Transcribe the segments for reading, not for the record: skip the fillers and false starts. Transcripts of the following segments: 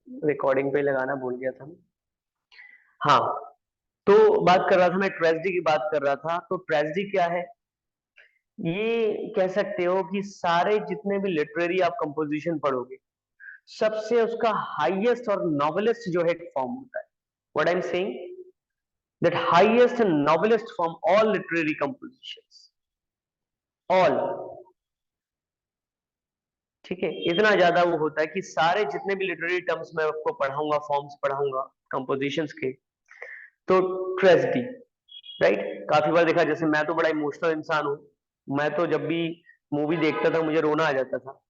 Recording पे लगाना भूल गया था। हाँ, तो बात कर रहा था मैं, ट्रेजेडी की बात कर रहा था। तो ट्रेजेडी क्या है? ये कह सकते हो कि सारे जितने भी लिटरेरी आप कंपोजिशन पढ़ोगे, सबसे उसका हाईएस्ट और नॉवेलेस्ट जो है एक फॉर्म होता है। What I am saying, that highest and noblest form all literary compositions, all, ठीक है, इतना ज्यादा वो होता है कि सारे जितने भी लिटरेरी टर्म्स मैं आपको पढ़ाऊंगा, फॉर्म्स पढ़ाऊंगा कंपोजिशंस के, तो ट्रेजेडी, राइट। काफी बार देखा, जैसे मैं तो बड़ा इमोशनल इंसान हूँ, मैं तो जब भी मूवी देखता था मुझे रोना आ जाता था,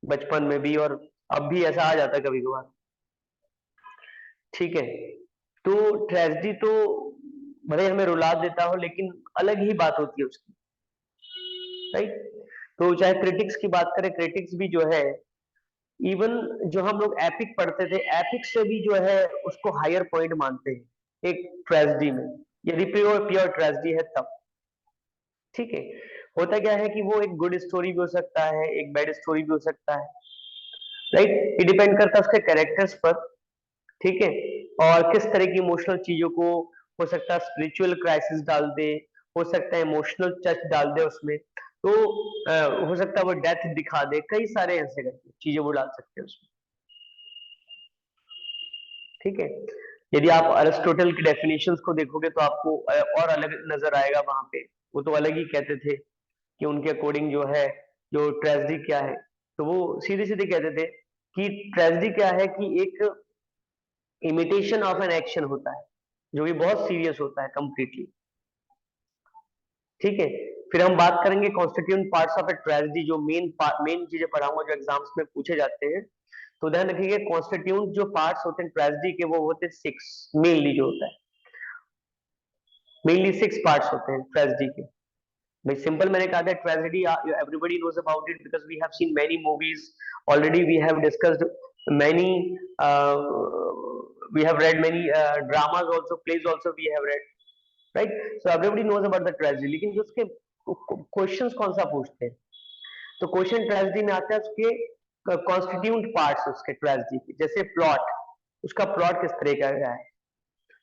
बचपन में भी और अब भी ऐसा आ जाता है कभी कभार, ठीक है। तो ट्रेजेडी तो भले हमें रुला देता हो, लेकिन अलग ही बात होती है उसकी, राइट। तो चाहे क्रिटिक्स की बात करें, क्रिटिक्स भी जो है, इवन जो हम लोग एपिक पढ़ते थे, एपिक से भी जो है उसको हायर पॉइंट मानते हैं एक ट्रेजेडी में, यदि प्योर प्योर ट्रेजेडी है तब, ठीक है। होता क्या है कि वो एक गुड स्टोरी भी हो सकता है, एक बैड स्टोरी भी हो सकता है, राइट। ये डिपेंड करता है उसके कैरेक्टर्स पर, ठीक है, और किस तरह की इमोशनल चीजों को, हो सकता है स्पिरिचुअल क्राइसिस डाल दे, हो सकता है इमोशनल टच डाल दे उसमें, तो हो सकता है वो डेथ दिखा दे, कई सारे ऐसे करके चीजें वो डाल सकते हैं उसमें, ठीक है। यदि आप अरिस्टोटल की डेफिनेशंस को देखोगे तो आपको और अलग नजर आएगा वहां पे। वो तो अलग ही कहते थे कि उनके अकॉर्डिंग जो है, जो ट्रेजेडी क्या है, तो वो सीधे सीधे कहते थे कि ट्रेजेडी क्या है कि एक इमिटेशन ऑफ एन एक्शन होता है, जो कि बहुत सीरियस होता है कंप्लीटली, ठीक है। फिर हम बात करेंगे constituent parts of a tragedy, जो मेन चीजें पढ़ाऊंगा जो एग्जाम्स में पूछे जाते हैं। तो ध्यान रखिए, कॉन्स्टिट्यूएंट जो पार्ट्स होते हैं ट्रेजेडी के, वो होते हैं सिक्स, मेनली जो होता है, मेनली सिक्स पार्ट्स होते हैं ट्रेजेडी के। भाई सिंपल, मैंने कहा था tragedy everybody knows about it because we have seen many movies already, we have discussed many, we have read many dramas also, plays also we have read, right? So everybody knows about the tragedy, लेकिन जो उसके questions कौन सा पूछते हैं, तो question tragedy में आता है उसके कॉन्स्टिट्यूंट पार्ट्स उसके ट्रेजेडी के, जैसे प्लॉट, उसका प्लॉट किस तरह का है।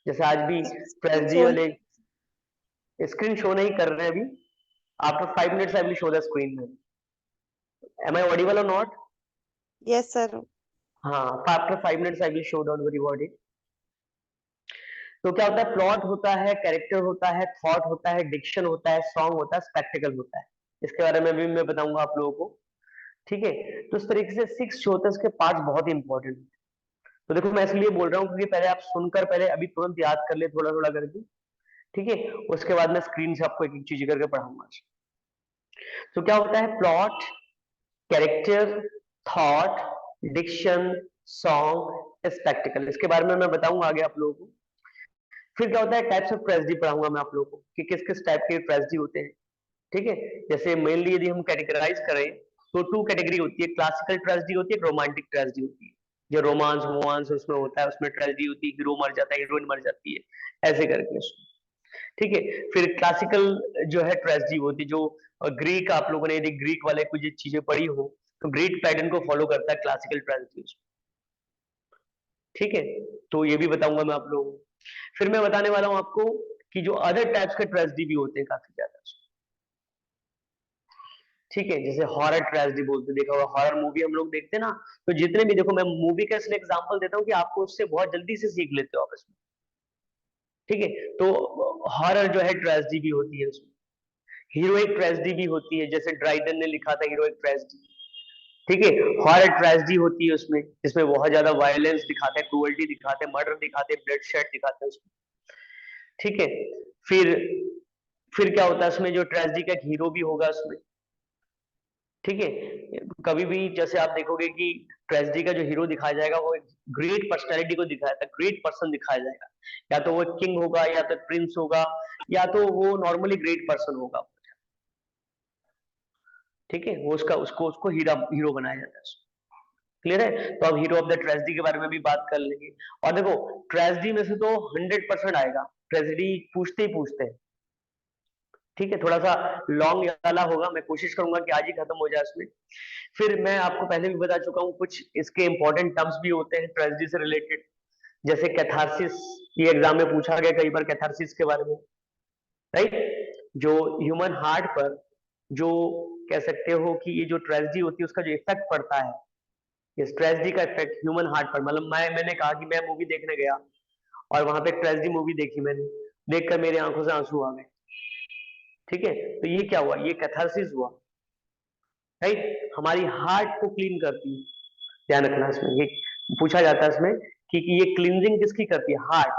जैसे आज भी स्क्रीन ट्रेजेडी शो। वाले स्क्रीन शो नहीं कर रहे हैं अभी, after 5 minutes I will show the screen में, एम आई ऑडिबल और नॉट? Yes sir. हाँ, after 5 minutes I will show down the body. तो क्या होता है, प्लॉट होता है, कैरेक्टर होता है, थॉट होता है, डिक्शन होता है, सॉन्ग होता है, स्पेक्टिकल होता है। इसके बारे में भी मैं बताऊंगा आप लोगों को, ठीक है। तो इस तरीके से सिक्स जो होते हैं उसके पार्ट्स बहुत इंपॉर्टेंट। तो देखो मैं इसलिए बोल रहा हूँ क्योंकि पहले आप सुनकर पहले अभी तुरंत याद कर ले थोड़ा थोड़ा करके, ठीक है। उसके बाद मैं स्क्रीन से आपको एक एक चीज करके पढ़ाऊंगा। तो क्या होता है, plot, character, thought, diction, song, spectacle, इसके बारे में मैं बताऊंगा आगे आप लोगों को। फिर क्या होता है, टाइप्स ऑफ ट्रेजेडी पढ़ाऊंगा मैं आप लोगों को कि किस किस टाइप के ट्रेजेडी होते हैं, ठीक है। जैसे मेनली यदि हम कैटेगराइज करें तो टू कैटेगरी होती है, क्लासिकल ट्रेजेडी होती है, रोमांटिक ट्रेजेडी होती है। जो रोमांस वोमांस उसमें होता है, उसमें ट्रेजेडी होती है, हीरो मर जाता है, हीरोइन मर जाती है, ऐसे करके उसमें, ठीक है। फिर क्लासिकल जो है ट्रेजेडी होती है, जो ग्रीक, आप लोगों ने यदि ग्रीक वाले कुछ चीजें पढ़ी हो तो ग्रीक पैटर्न को फॉलो करता है क्लासिकल ट्रेजेडी, ठीक है। तो ये भी बताऊंगा मैं आप लोगों को। फिर मैं बताने वाला हूं आपको कि जो अदर टाइप्स के ट्रेजेडी भी होते हैं काफी ज्यादा, ठीक है। जैसे हॉरर ट्रेजेडी बोलते, देखा होगा हॉरर मूवी हम लोग देखते हैं ना, तो जितने भी, देखो मैं मूवी का इसलिए एग्जांपल देता हूँ कि आपको उससे बहुत जल्दी से सीख लेते हो आपस में, ठीक है। तो हॉरर जो है ट्रेजेडी भी होती है उसमें, हीरोइक ट्रेजेडी भी होती है, जैसे ड्राइडन ने लिखा था हीरोइक ट्रेजेडी, ठीक है। हॉरर ट्रेजेडी होती है उसमें, जिसमें बहुत ज्यादा वायलेंस दिखाते हैं, क्रूअल्टी दिखाते हैं, मर्डर दिखाते हैं, ब्लड शेड दिखाते हैं उसमें, ठीक है। फिर फिर क्या होता है उसमें, जो ट्रेजेडी का एक हीरो भी होगा उसमें, ठीक है। कभी भी जैसे आप देखोगे कि ट्रेजेडी का जो हीरो दिखाया जाएगा वो एक ग्रेट पर्सनैलिटी को दिखाया था, ग्रेट पर्सन दिखाया जाएगा, या तो वो किंग होगा, या तो प्रिंस होगा, या तो वो नॉर्मली ग्रेट पर्सन होगा, ठीक है। वो उसका उसको उसको हीरा हीरो बनाया जाता है। क्लियर है? तो अब हीरो ऑफ द ट्रेजेडी के बारे में भी बात कर लेंगे। और देखो ट्रेजेडी में से तो 100% आएगा, ट्रेजेडी पूछते ही पूछते हैं, ठीक है, थोड़ा सा लॉन्ग वाला होगा, मैं कोशिश करूंगा कि आज ही खत्म हो जाए इसमें। फिर मैं आपको पहले भी बता चुका हूँ, कुछ इसके इंपॉर्टेंट टर्म्स भी होते हैं ट्रेजेडी से रिलेटेड, जैसे कैथारसिस। ये एग्जाम में पूछा गया कई बार कैथारसिस के बारे में, राइट। जो ह्यूमन हार्ट पर जो कह सकते हो कि ये जो ट्रेजेडी होती है उसका जो इफेक्ट पड़ता है, इस ट्रेजेडी का इफेक्ट ह्यूमन हार्ट पर, मतलब मैंने कहा कि मैं मूवी देखने गया और वहां पे ट्रेजेडी मूवी देखी मैंने, देखकर मेरी आंखों से आंसू आ गए, ठीक है, तो ये क्या हुआ, ये कैथारसिस हुआ, राइट। हमारी हार्ट को क्लीन करती है, ध्यान रखना इसमें, ये पूछा जाता है इसमें कि ये क्लींजिंग किसकी करती है, हार्ट,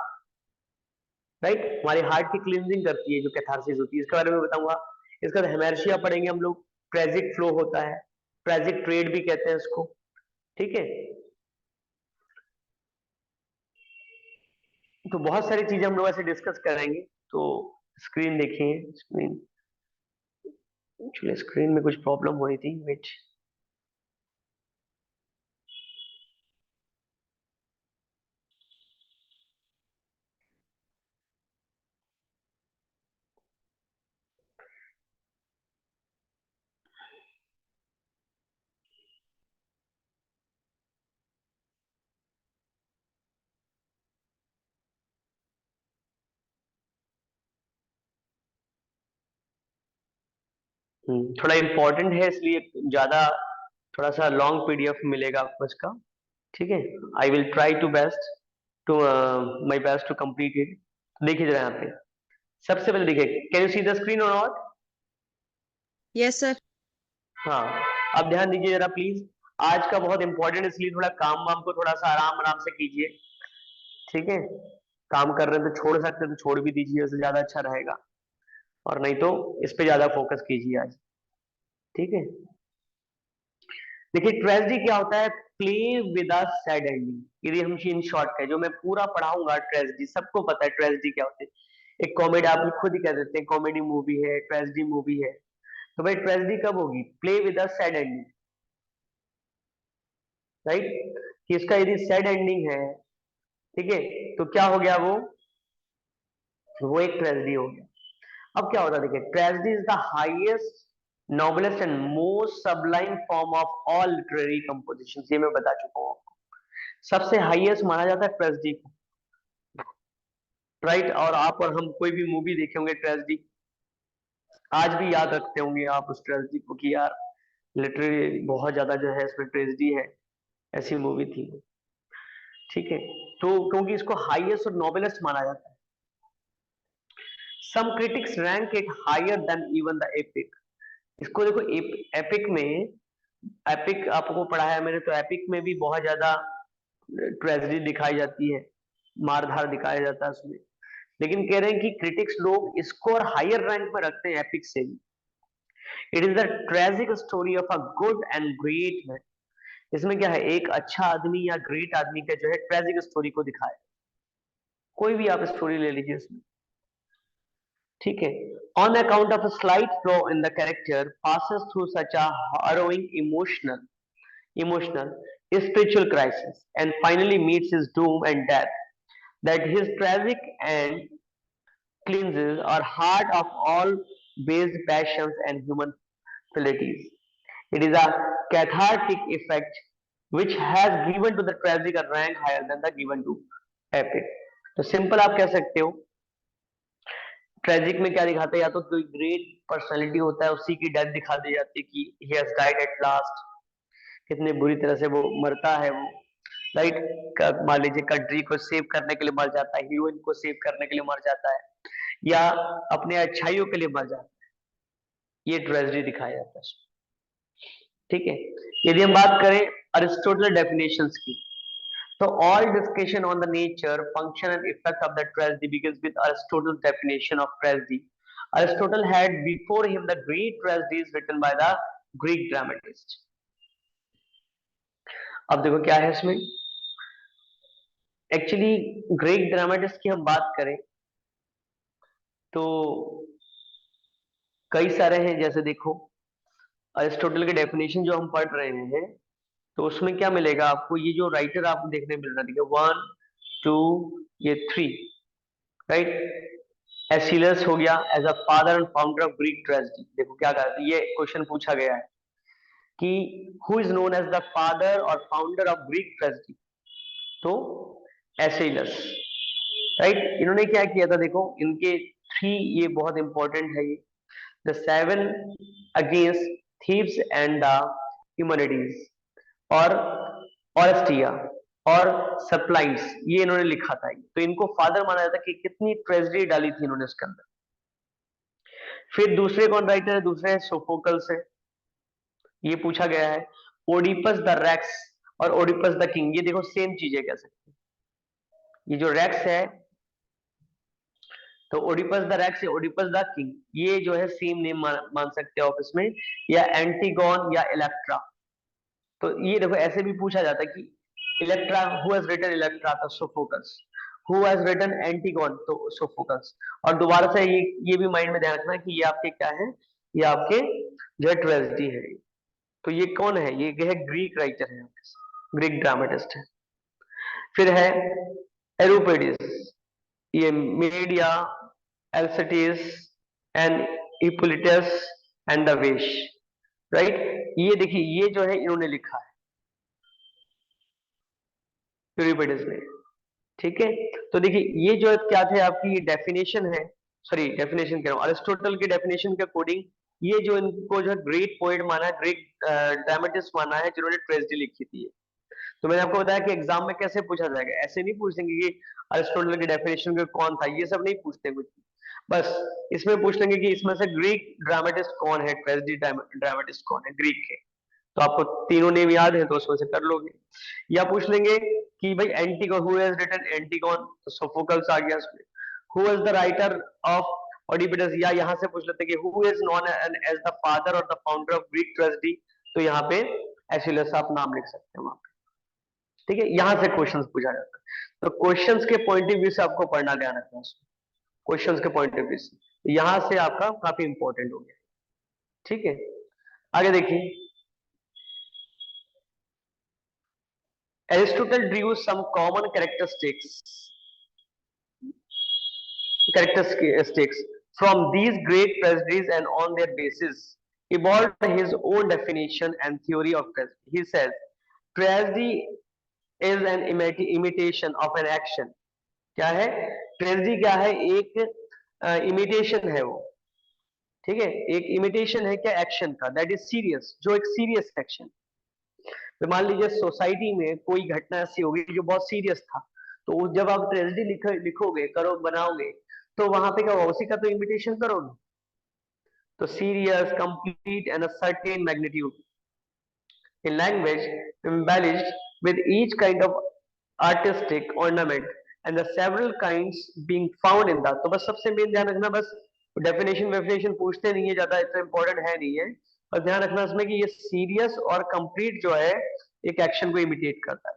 राइट। हमारी हार्ट की क्लींजिंग करती है जो कैथारसिस होती है, इसके बारे में बताऊंगा। इसका हेमर्शिया पढ़ेंगे हम लोग, ट्रेजिक फ्लो होता है, ट्रेजिक ट्रेड भी कहते हैं इसको, ठीक है। तो बहुत सारी चीजें हम लोग ऐसे डिस्कस करेंगे। तो स्क्रीन देखिए, स्क्रीन, एक्चुअली स्क्रीन में कुछ प्रॉब्लम हो रही थी, वेट। थोड़ा इम्पोर्टेंट है इसलिए ज्यादा, थोड़ा सा लॉन्ग पीडीएफ मिलेगा आपको इसका, ठीक है। I will try to best to my best to complete it. देखिए जरा यहाँ पे, सबसे पहले देखिए, can you see the screen और नॉट? Yes sir. हाँ, अब ध्यान दीजिए जरा प्लीज। आज का बहुत इंपॉर्टेंट, इसलिए थोड़ा काम वाम को थोड़ा सा आराम आराम से कीजिए, ठीक है। काम कर रहे हैं तो छोड़ सकते हैं तो छोड़ भी दीजिए, उससे ज्यादा अच्छा रहेगा, और नहीं तो इस पे ज्यादा फोकस कीजिए आज, ठीक है। देखिए ट्रेजेडी क्या होता है, play with a sad ending. यदि हम इन शॉर्ट है जो मैं पूरा पढ़ाऊंगा, ट्रेजेडी सबको पता है ट्रेजेडी क्या होती है, एक कॉमेडी, आप खुद ही कह देते हैं कॉमेडी मूवी है, ट्रेजेडी मूवी है। तो भाई ट्रेजेडी कब होगी, play with a sad ending, right. कि इसका यदि सैड एंडिंग है, ठीक है, तो क्या हो गया वो एक ट्रेजेडी हो गया। अब क्या होता है, देखिए tragedy is the highest, noblest and most सबलाइन form of all literary composition, ये मैं बता चुका हूँ आपको। सबसे हाईएस्ट माना जाता है ट्रेजेडी को, राइट। और आप और हम कोई भी मूवी देखे होंगे ट्रेजेडी, आज भी याद रखते होंगे आप उस ट्रेजेडी को कि यार लिटरेरी बहुत ज्यादा जो है इसमें ट्रेजेडी है, ऐसी मूवी थी, ठीक है। तो क्योंकि इसको हाईएस्ट और नोबेलेस्ट माना जाता है, some critics rank it higher than even the epic. इसको देखो, एपिक में, एपिक आपको पढ़ा है मैंने, तो एपिक में भी बहुत ज्यादा ट्रेजेडी दिखाई जाती है, मारधार दिखाया जाता है उसमें। लेकिन कह रहे हैं कि क्रिटिक्स लोग इसको और हायर रैंक में रखते हैं एपिक से भी। It is the tragic story of a good and great man. इसमें क्या है, एक अच्छा आदमी या ग्रेट आदमी का जो है ट्रेजिक स्टोरी को दिखाया, कोई भी आप स्टोरी ले लीजिए उसमें, ठीक है। On account of a slight flaw in the character passes through such a harrowing emotional spiritual crisis and finally meets his doom and death, that his tragic end cleanses our heart of all base passions and human frailties. It is a cathartic effect which has given to the tragic a rank higher than the given to epic. तो simple आप कह सकते हो, tragic में क्या दिखाते हैं, या तो कोई ग्रेट पर्सनालिटी होता है उसी की डेथ दिखा दी जाती है कि he has died at last, कितने बुरी तरह से वो मरता है वो, राइट। मान लीजिए कंट्री को सेव करने के लिए मर जाता है, हीरोइन को सेव करने के लिए मर जाता है, या अपने अच्छाइयों के लिए मर जाता है, ये ट्रेजेडी दिखाया जाता है, ठीक है। यदि हम बात करें अरिस्टोटल डेफिनेशंस की, so all discussion on the nature, function and effect of the tragedy begins with Aristotle's definition of tragedy. Aristotle had before him the great tragedies written by the Greek dramatists. अब देखो क्या है इसमें, actually Greek dramatist की हम बात करें तो कई सारे हैं, जैसे देखो अरिस्टोटल के डेफिनेशन जो हम पढ़ रहे हैं, तो उसमें क्या मिलेगा आपको, ये जो राइटर आपको देखने मिल रहा है, वन टू, ये थ्री, राइट। एसिलस हो गया as a father and founder of Greek tragedy. देखो क्या कहता है, ये क्वेश्चन पूछा गया है कि who is known as the father और फाउंडर ऑफ ग्रीक ट्रेजेडी, तो एसिलस, राइट। इन्होंने क्या किया था, देखो इनके थ्री, ये बहुत इंपॉर्टेंट है, ये the seven against thieves and the humanities और ऑरेस्टिया और सप्लाइंस, ये इन्होंने लिखा था। तो इनको फादर माना जाता है कि कितनी ट्रेजेडी डाली थी इन्होंने इसके अंदर। फिर दूसरे कौन राइटर है, दूसरे है सोफोकल्स है, ये पूछा गया है। ओडिपस द रेक्स और ओडिपस द किंग, ये देखो सेम चीज है, कह सकते हैं। ये जो रेक्स है, तो ओडिपस द रेक्स या ओडिपस द किंग, ये जो है सेम नेम मान सकते हो आप इसमें, या एंटीगोन या इलेक्ट्रा। तो ये देखो ऐसे भी पूछा जाता है कि Electra, who has written Electra, तो Sophocles. Who has written Antigone, तो सोफोकल्स। और दोबारा से ये भी माइंड में ध्यान रखना कि ये आपके क्या है, ये आपके जो है ट्रेजेडी है। तो ये कौन है, ये है ग्रीक राइटर है, ग्रीक ड्रामेटिस्ट है। फिर है एरोपेडिस, ये मीडिया, एल्सिटिस एंड हिप्पोलिटस एंड द वेश, राइट। ये देखिए, ये जो है इन्होंने लिखा है यूरिपिडेस ने, ठीक है। तो देखिए ये जो क्या थे आपकी डेफिनेशन है, सॉरी डेफिनेशन कह रहा हूँ, अरिस्टोटल की डेफिनेशन के अकॉर्डिंग ये जो इनको जो है ग्रेट पोएट माना है, ग्रेट ड्रामेटिस्ट माना है, जिन्होंने ट्रेजेडी लिखी थी। तो मैंने आपको बताया कि एग्जाम में कैसे पूछा जाएगा, ऐसे नहीं पूछेंगे कि अरिस्टोटल की डेफिनेशन में कौन था, ये सब नहीं पूछते कुछ। बस इसमें पूछ लेंगे कि इसमें से ग्रीक ड्रामेटिस्ट कौन है, ट्रेजेडी ड्रामेटिस्ट कौन है ग्रीक के। तो आपको तीनों नेम याद है तो उसमें से कर लोगे। या पूछ लेंगे कि भाई Antigone, who has written Antigone, तो सोफोकल्स आ गया इसमें। Who is the writer of Oedipus, या यहाँ से पूछ लेते हैं कि who is known as the father और the founder of Greek tragedy, तो यहाँ पे एसिलस आप नाम लिख सकते हैं वहां पे, ठीक है। यहाँ से क्वेश्चंस पूछा जाता है, तो क्वेश्चंस के पॉइंट ऑफ व्यू से आपको पढ़ना ध्यान रखना है, क्वेश्चंस के पॉइंट ऑफ व्यू से। तो यहाँ से आपका काफी इंपॉर्टेंट हो गया, ठीक है। आगे देखिए, Aristotle drew some common characteristics from these great tragedies, and on their basis evolved his own definition and theory of tragedy. He says, tragedy is an imitation of an action. क्या है tragedy, क्या है, एक imitation है वो, ठीक है। एक इमिटेशन है क्या, एक्शन का, दैट इज सीरियस, जो एक सीरियस एक्शन। तो मान लीजिए सोसाइटी में कोई घटना ऐसी होगी जो बहुत सीरियस था, तो जब आप ट्रेजेडी लिखोगे, करो, बनाओगे, तो वहां पे क्या होगा, उसी का तो इमिटेशन करोगे। तो serious, complete and a certain magnitude in language embellished with each kind of artistic ornament and the several kinds being found in that। तो बस सबसे मेन ध्यान रखना, बस डेफिनेशन पूछते नहीं है ज्यादा, इतना इंपॉर्टेंट है नहीं है, बस ध्यान रखना इसमें कि ये सीरियस और कंप्लीट जो है एक एक्शन को इमिटेट करता है,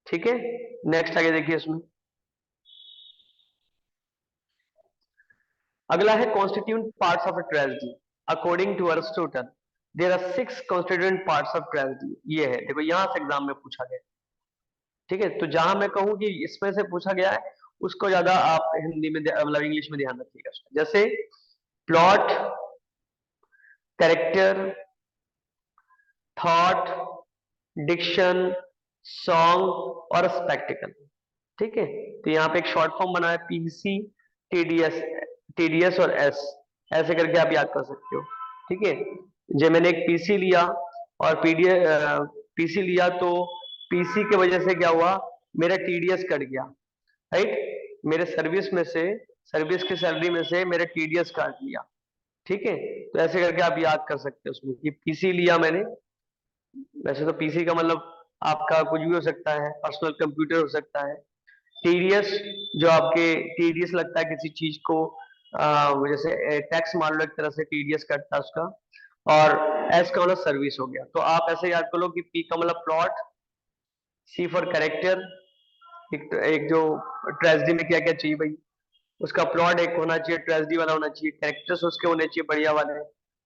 ठीक है। नेक्स्ट आगे देखिए इसमें, अगला है constituent parts of a tragedy according to Aristotle. There are 6 constituent parts of tragedy. ये है, देखो यहां से एग्जाम में पूछा गया, ठीक है। तो जहां मैं कहूं कि इसमें से पूछा गया है, उसको ज्यादा आप हिंदी में मतलब इंग्लिश में ध्यान रखिएगा। जैसे plot, character, thought, diction, song और स्पेक्टिकल, ठीक है। तो यहाँ पे एक शॉर्ट फॉर्म बना है पीसी, टीडीएस, टीडीएस और एस, ऐसे करके आप याद कर सकते हो, ठीक है। जो मैंने एक पीसी लिया और पीसी लिया, तो पीसी की वजह से क्या हुआ, मेरा टीडीएस कट गया, राइट। मेरे सर्विस में से, सर्विस की सैलरी में से मेरा टीडीएस काट लिया, ठीक है। तो ऐसे करके आप याद कर सकते हो उसमें कि पीसी लिया मैंने। वैसे तो पीसी का मतलब आपका कुछ भी हो सकता है, पर्सनल कंप्यूटर हो सकता है। टीडीएस, जो आपके टीडीएस लगता है किसी चीज को, जैसे टैक्स मान लो, एक तरह से टीडीएस कटता है उसका। और एस का मतलब सर्विस हो गया। तो आप ऐसे याद कर लो कि पी का मतलब प्लॉट, सी फॉर कैरेक्टर, एक जो ट्रेजेडी में क्या क्या चाहिए भाई, उसका प्लॉट एक होना चाहिए, ट्रेजेडी वाला होना चाहिए, कैरेक्टर्स उसके होने चाहिए बढ़िया वाले,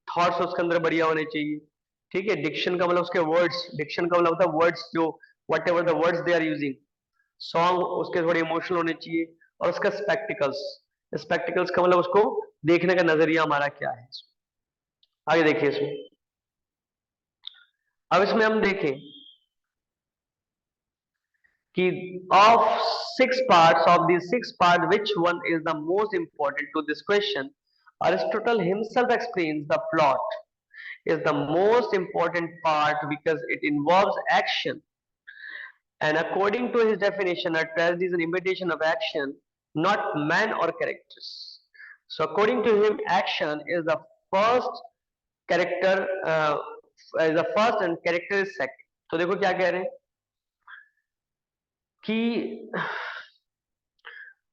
थॉट्स उसके अंदर बढ़िया होने चाहिए, ठीक है। डिक्शन का मतलब उसके वर्ड्स, डिक्शन का मतलब होता है वर्ड्स, जो whatever the words they are using. Song उसके थोड़े इमोशनल होने चाहिए, और उसका स्पेक्टिकल्स, स्पेक्टिकल्स का मतलब उसको देखने का नजरिया हमारा क्या है। आगे देखिए इसमें, अब इसमें हम देखें कि of 6 parts, of these 6 parts, which one is the most important to this question? Aristotle himself explains the plot is the most important part because it involves action, and according to his definition, a tragedy is an imitation of action, not man or characters. So according to him, action is the first character, is the first and character is second. तो देखो क्या कह रहे हैं कि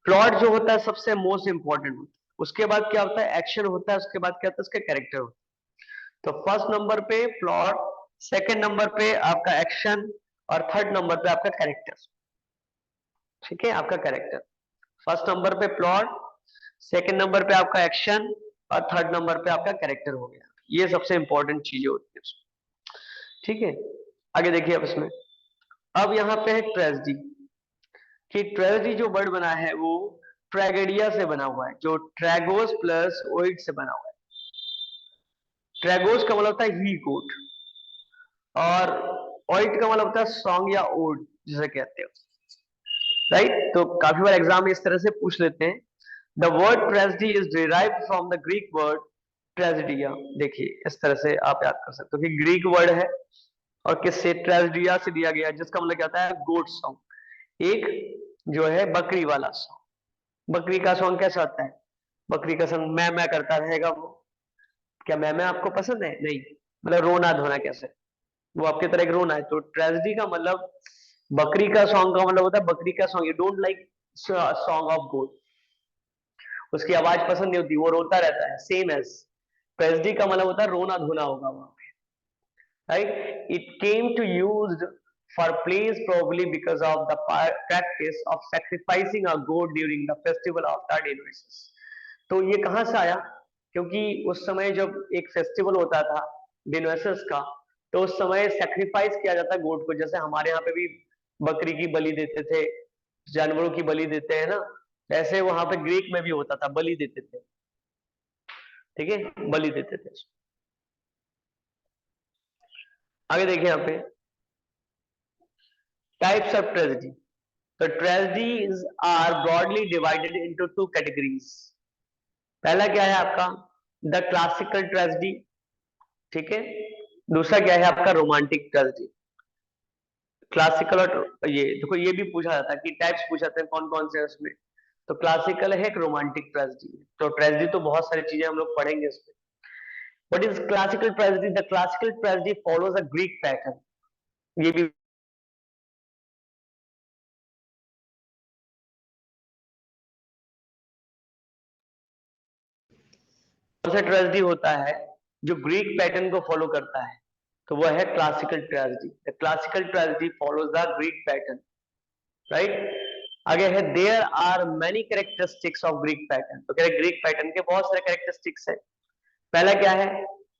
plot जो होता है सबसे मोस्ट इंपॉर्टेंट होता है, उसके बाद क्या होता है एक्शन होता है, उसके बाद क्या होता है उसका कैरेक्टर होता है। तो फर्स्ट नंबर पे प्लॉट, सेकंड नंबर पे आपका एक्शन और थर्ड नंबर पे आपका कैरेक्टर। ठीक है, आपका कैरेक्टर फर्स्ट नंबर पे प्लॉट, सेकंड नंबर पे आपका एक्शन और थर्ड नंबर पे आपका कैरेक्टर हो गया। ये सबसे इंपॉर्टेंट चीजें होती है उसमें। ठीक है, आगे देखिए अब इसमें, अब यहाँ पे है ट्रेजेडी, कि ट्रेजेडी जो वर्ड बना है वो ट्रेगेडिया से बना हुआ है, जो ट्रेगोस प्लस ओइड से बना हुआ है। ट्रेगोस का मतलब होता है ही गोट और ओइड का मतलब होता है सॉन्ग या ओड जिसे कहते हो, राइट। तो काफी बार एग्जाम में इस तरह से पूछ लेते हैं। The word tragedy is derived from the Greek word tragedia. देखिए इस तरह से आप याद कर सकते हो कि ग्रीक वर्ड है और किससे, ट्रेजेडिया से दिया गया, जिसका मतलब क्या होता है गोट सॉन्ग। एक जो है बकरी वाला सॉन्ग, बकरी का सॉन्ग कैसा होता है, बकरी का सॉन्ग मैं करता रहेगा वो। क्या मैं आपको पसंद है? नहीं, मतलब रोना धोना कैसे, वो आपकी तरह एक रोना है। तो ट्रेजेडी का मतलब, बकरी का सॉन्ग का मतलब होता है बकरी का song, you don't like song of goat, उसकी आवाज पसंद नहीं होती, वो रोता रहता है। सेम एज ट्रेजेडी का मतलब होता है रोना धोना होगा वहां पे, right. It came to used for plays probably because of the practice of sacrificing a goat during the festival of the Dionysus। तो ये कहां से आया, क्योंकि उस समय जब एक फेस्टिवल होता था डिनोसस का, तो उस समय सैक्रिफाइस किया जाता है गोट को, जैसे हमारे यहाँ पे भी बकरी की बलि देते थे, जानवरों की बलि देते हैं ना, ऐसे वहां पे ग्रीक में भी होता था, बलि देते थे। ठीक है, बलि देते थे। आगे देखिए यहाँ पे टाइप्स ऑफ ट्रेजेडी। तो tragedies are broadly divided into 2 categories. पहला क्या है आपका द क्लासिकल ट्रेजेडी, ठीक है। दूसरा क्या है आपका रोमांटिक ट्रेजेडी। क्लासिकल और ये देखो, ये भी पूछा जाता है कि टाइप्स पूछा जाते हैं कौन कौन से उसमें। तो क्लासिकल है, एक रोमांटिक ट्रेजेडी। तो ट्रेजेडी तो बहुत सारी चीजें हम लोग पढ़ेंगे इसमें। What is classical tragedy? The classical tragedy follows a Greek pattern. ये भी कौन सा ट्रेजेडी होता है जो ग्रीक पैटर्न को फॉलो करता है, तो वो है classical tragedy. The classical tragedy follows the Greek pattern, right. आगे है there are many characteristics of Greek pattern. तो कह रहे ग्रीक पैटर्न के बहुत सारे कैरेक्टरिस्टिक्स है। पहला क्या है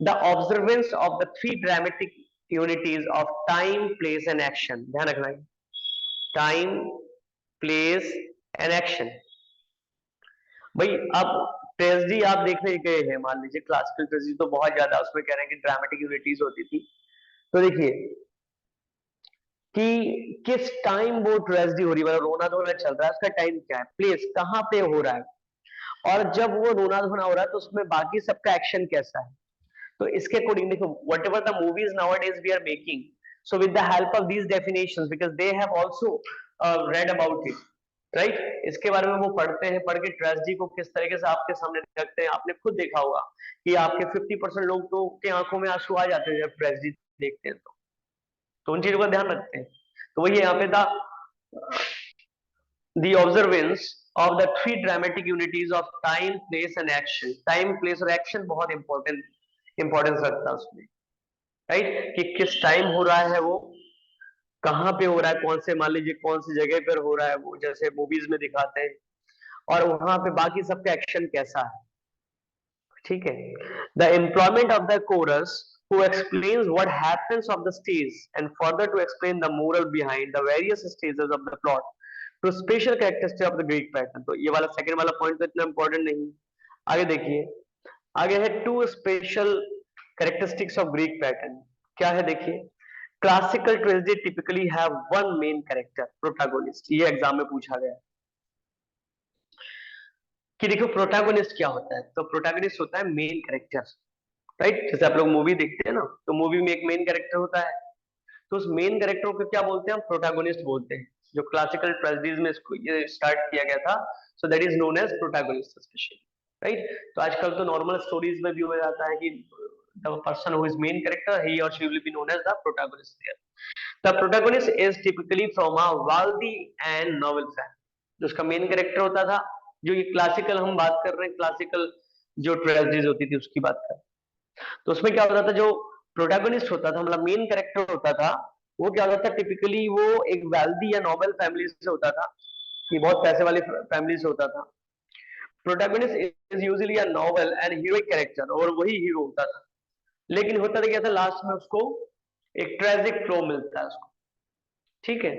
the observance of the 3 dramatic unities of time place and action. ध्यान रखना है, टाइम प्लेस एंड एक्शन। भाई अब ट्रेजेडी आप देखने गए हैं, मान लीजिए क्लासिकल ट्रेजेडी तो बहुत ज्यादा, उसमें कह रहे हैं कि ड्रामेटिक यूनिटीज होती थी। तो देखिए कि किस टाइम वो ट्रेजेडी हो रही है, मतलब रोना धोना चल रहा है, उसका टाइम क्या है, प्लेस कहाँ पे हो रहा है, और जब वो रोना धोना हो रहा है तो उसमें बाकी सबका एक्शन कैसा है। तो इसके अकॉर्डिंग देखो, whatever the movies nowadays we are making, so with the help of these definitions, because they have also read about it, right. इसके बारे में वो पढ़ते हैं, पढ़ के ट्रेजेडी को किस तरीके से आपके सामने रखते हैं। आपने खुद देखा होगा कि आपके 50% लोग तो के आंखों में आंसू आ जाते हैं जब ट्रेजेडी देखते हैं। तो उन चीजों का ध्यान रखते हैं। तो वही यहाँ पे the observance of the 3 dramatic unities of time, place and action। time, place और action बहुत इंपॉर्टेंस रखता है उसमें, राइट। कि किस टाइम हो रहा है, वो कहाँ पे हो रहा है, कौन से, मान लीजिए कौन सी जगह पर हो रहा है, वो जैसे मूवीज में दिखाते हैं, और वहां पे बाकी सबका एक्शन कैसा है। ठीक है, the employment of the coarse who explains what happens of the stage and further to explain the moral behind the various stages of the plot तो special characteristic of the Greek pattern, तो ये वाला second वाला point तो इतना important नहीं। आगे देखिए, आगे है two special characteristics of Greek pattern. क्या है देखिए, classical tragedy typically have one main character protagonist. ये एग्जाम में पूछा गया कि देखो प्रोटैगोनिस्ट क्या होता है, तो प्रोटैगोनिस्ट होता है मेन कैरेक्टर, राइट। जैसे आप लोग मूवी देखते हैं ना, तो मूवी में एक मेन कैरेक्टर होता है, तो उस मेन कैरेक्टर को क्या बोलते हैं, हम प्रोटैगोनिस्ट बोलते हैं। जो क्लासिकल ट्रेजेडीज में इसको ये स्टार्ट किया गया था, so that is known as protagonist specially, right. तो आजकल तो नॉर्मल स्टोरीज में भी हो जाता है कि the person who is main character ही और she will be known as the protagonist there. The protagonist is typically from a wealthy and noble family. जो उसका मेन कैरेक्टर होता था, जो ये क्लासिकल हम बात कर रहे हैं, क्लासिकल जो ट्रेजेडीज होती थी उसकी बात कर, तो उसमें क्या होता था, जो प्रोटैगोनिस्ट होता था, मतलब मेन कैरेक्टर होता था, वो क्या होता था, टिपिकली वो एक वेल्दी या नोबल फैमिली से होता था, कि बहुत पैसे वाली फैमिली से होता था। Protagonist is usually a noble and heroic character, और वही हीरो होता था। लेकिन होता था क्या था, लास्ट में उसको एक ट्रेजिक फ्लो मिलता है उसको, ठीक है।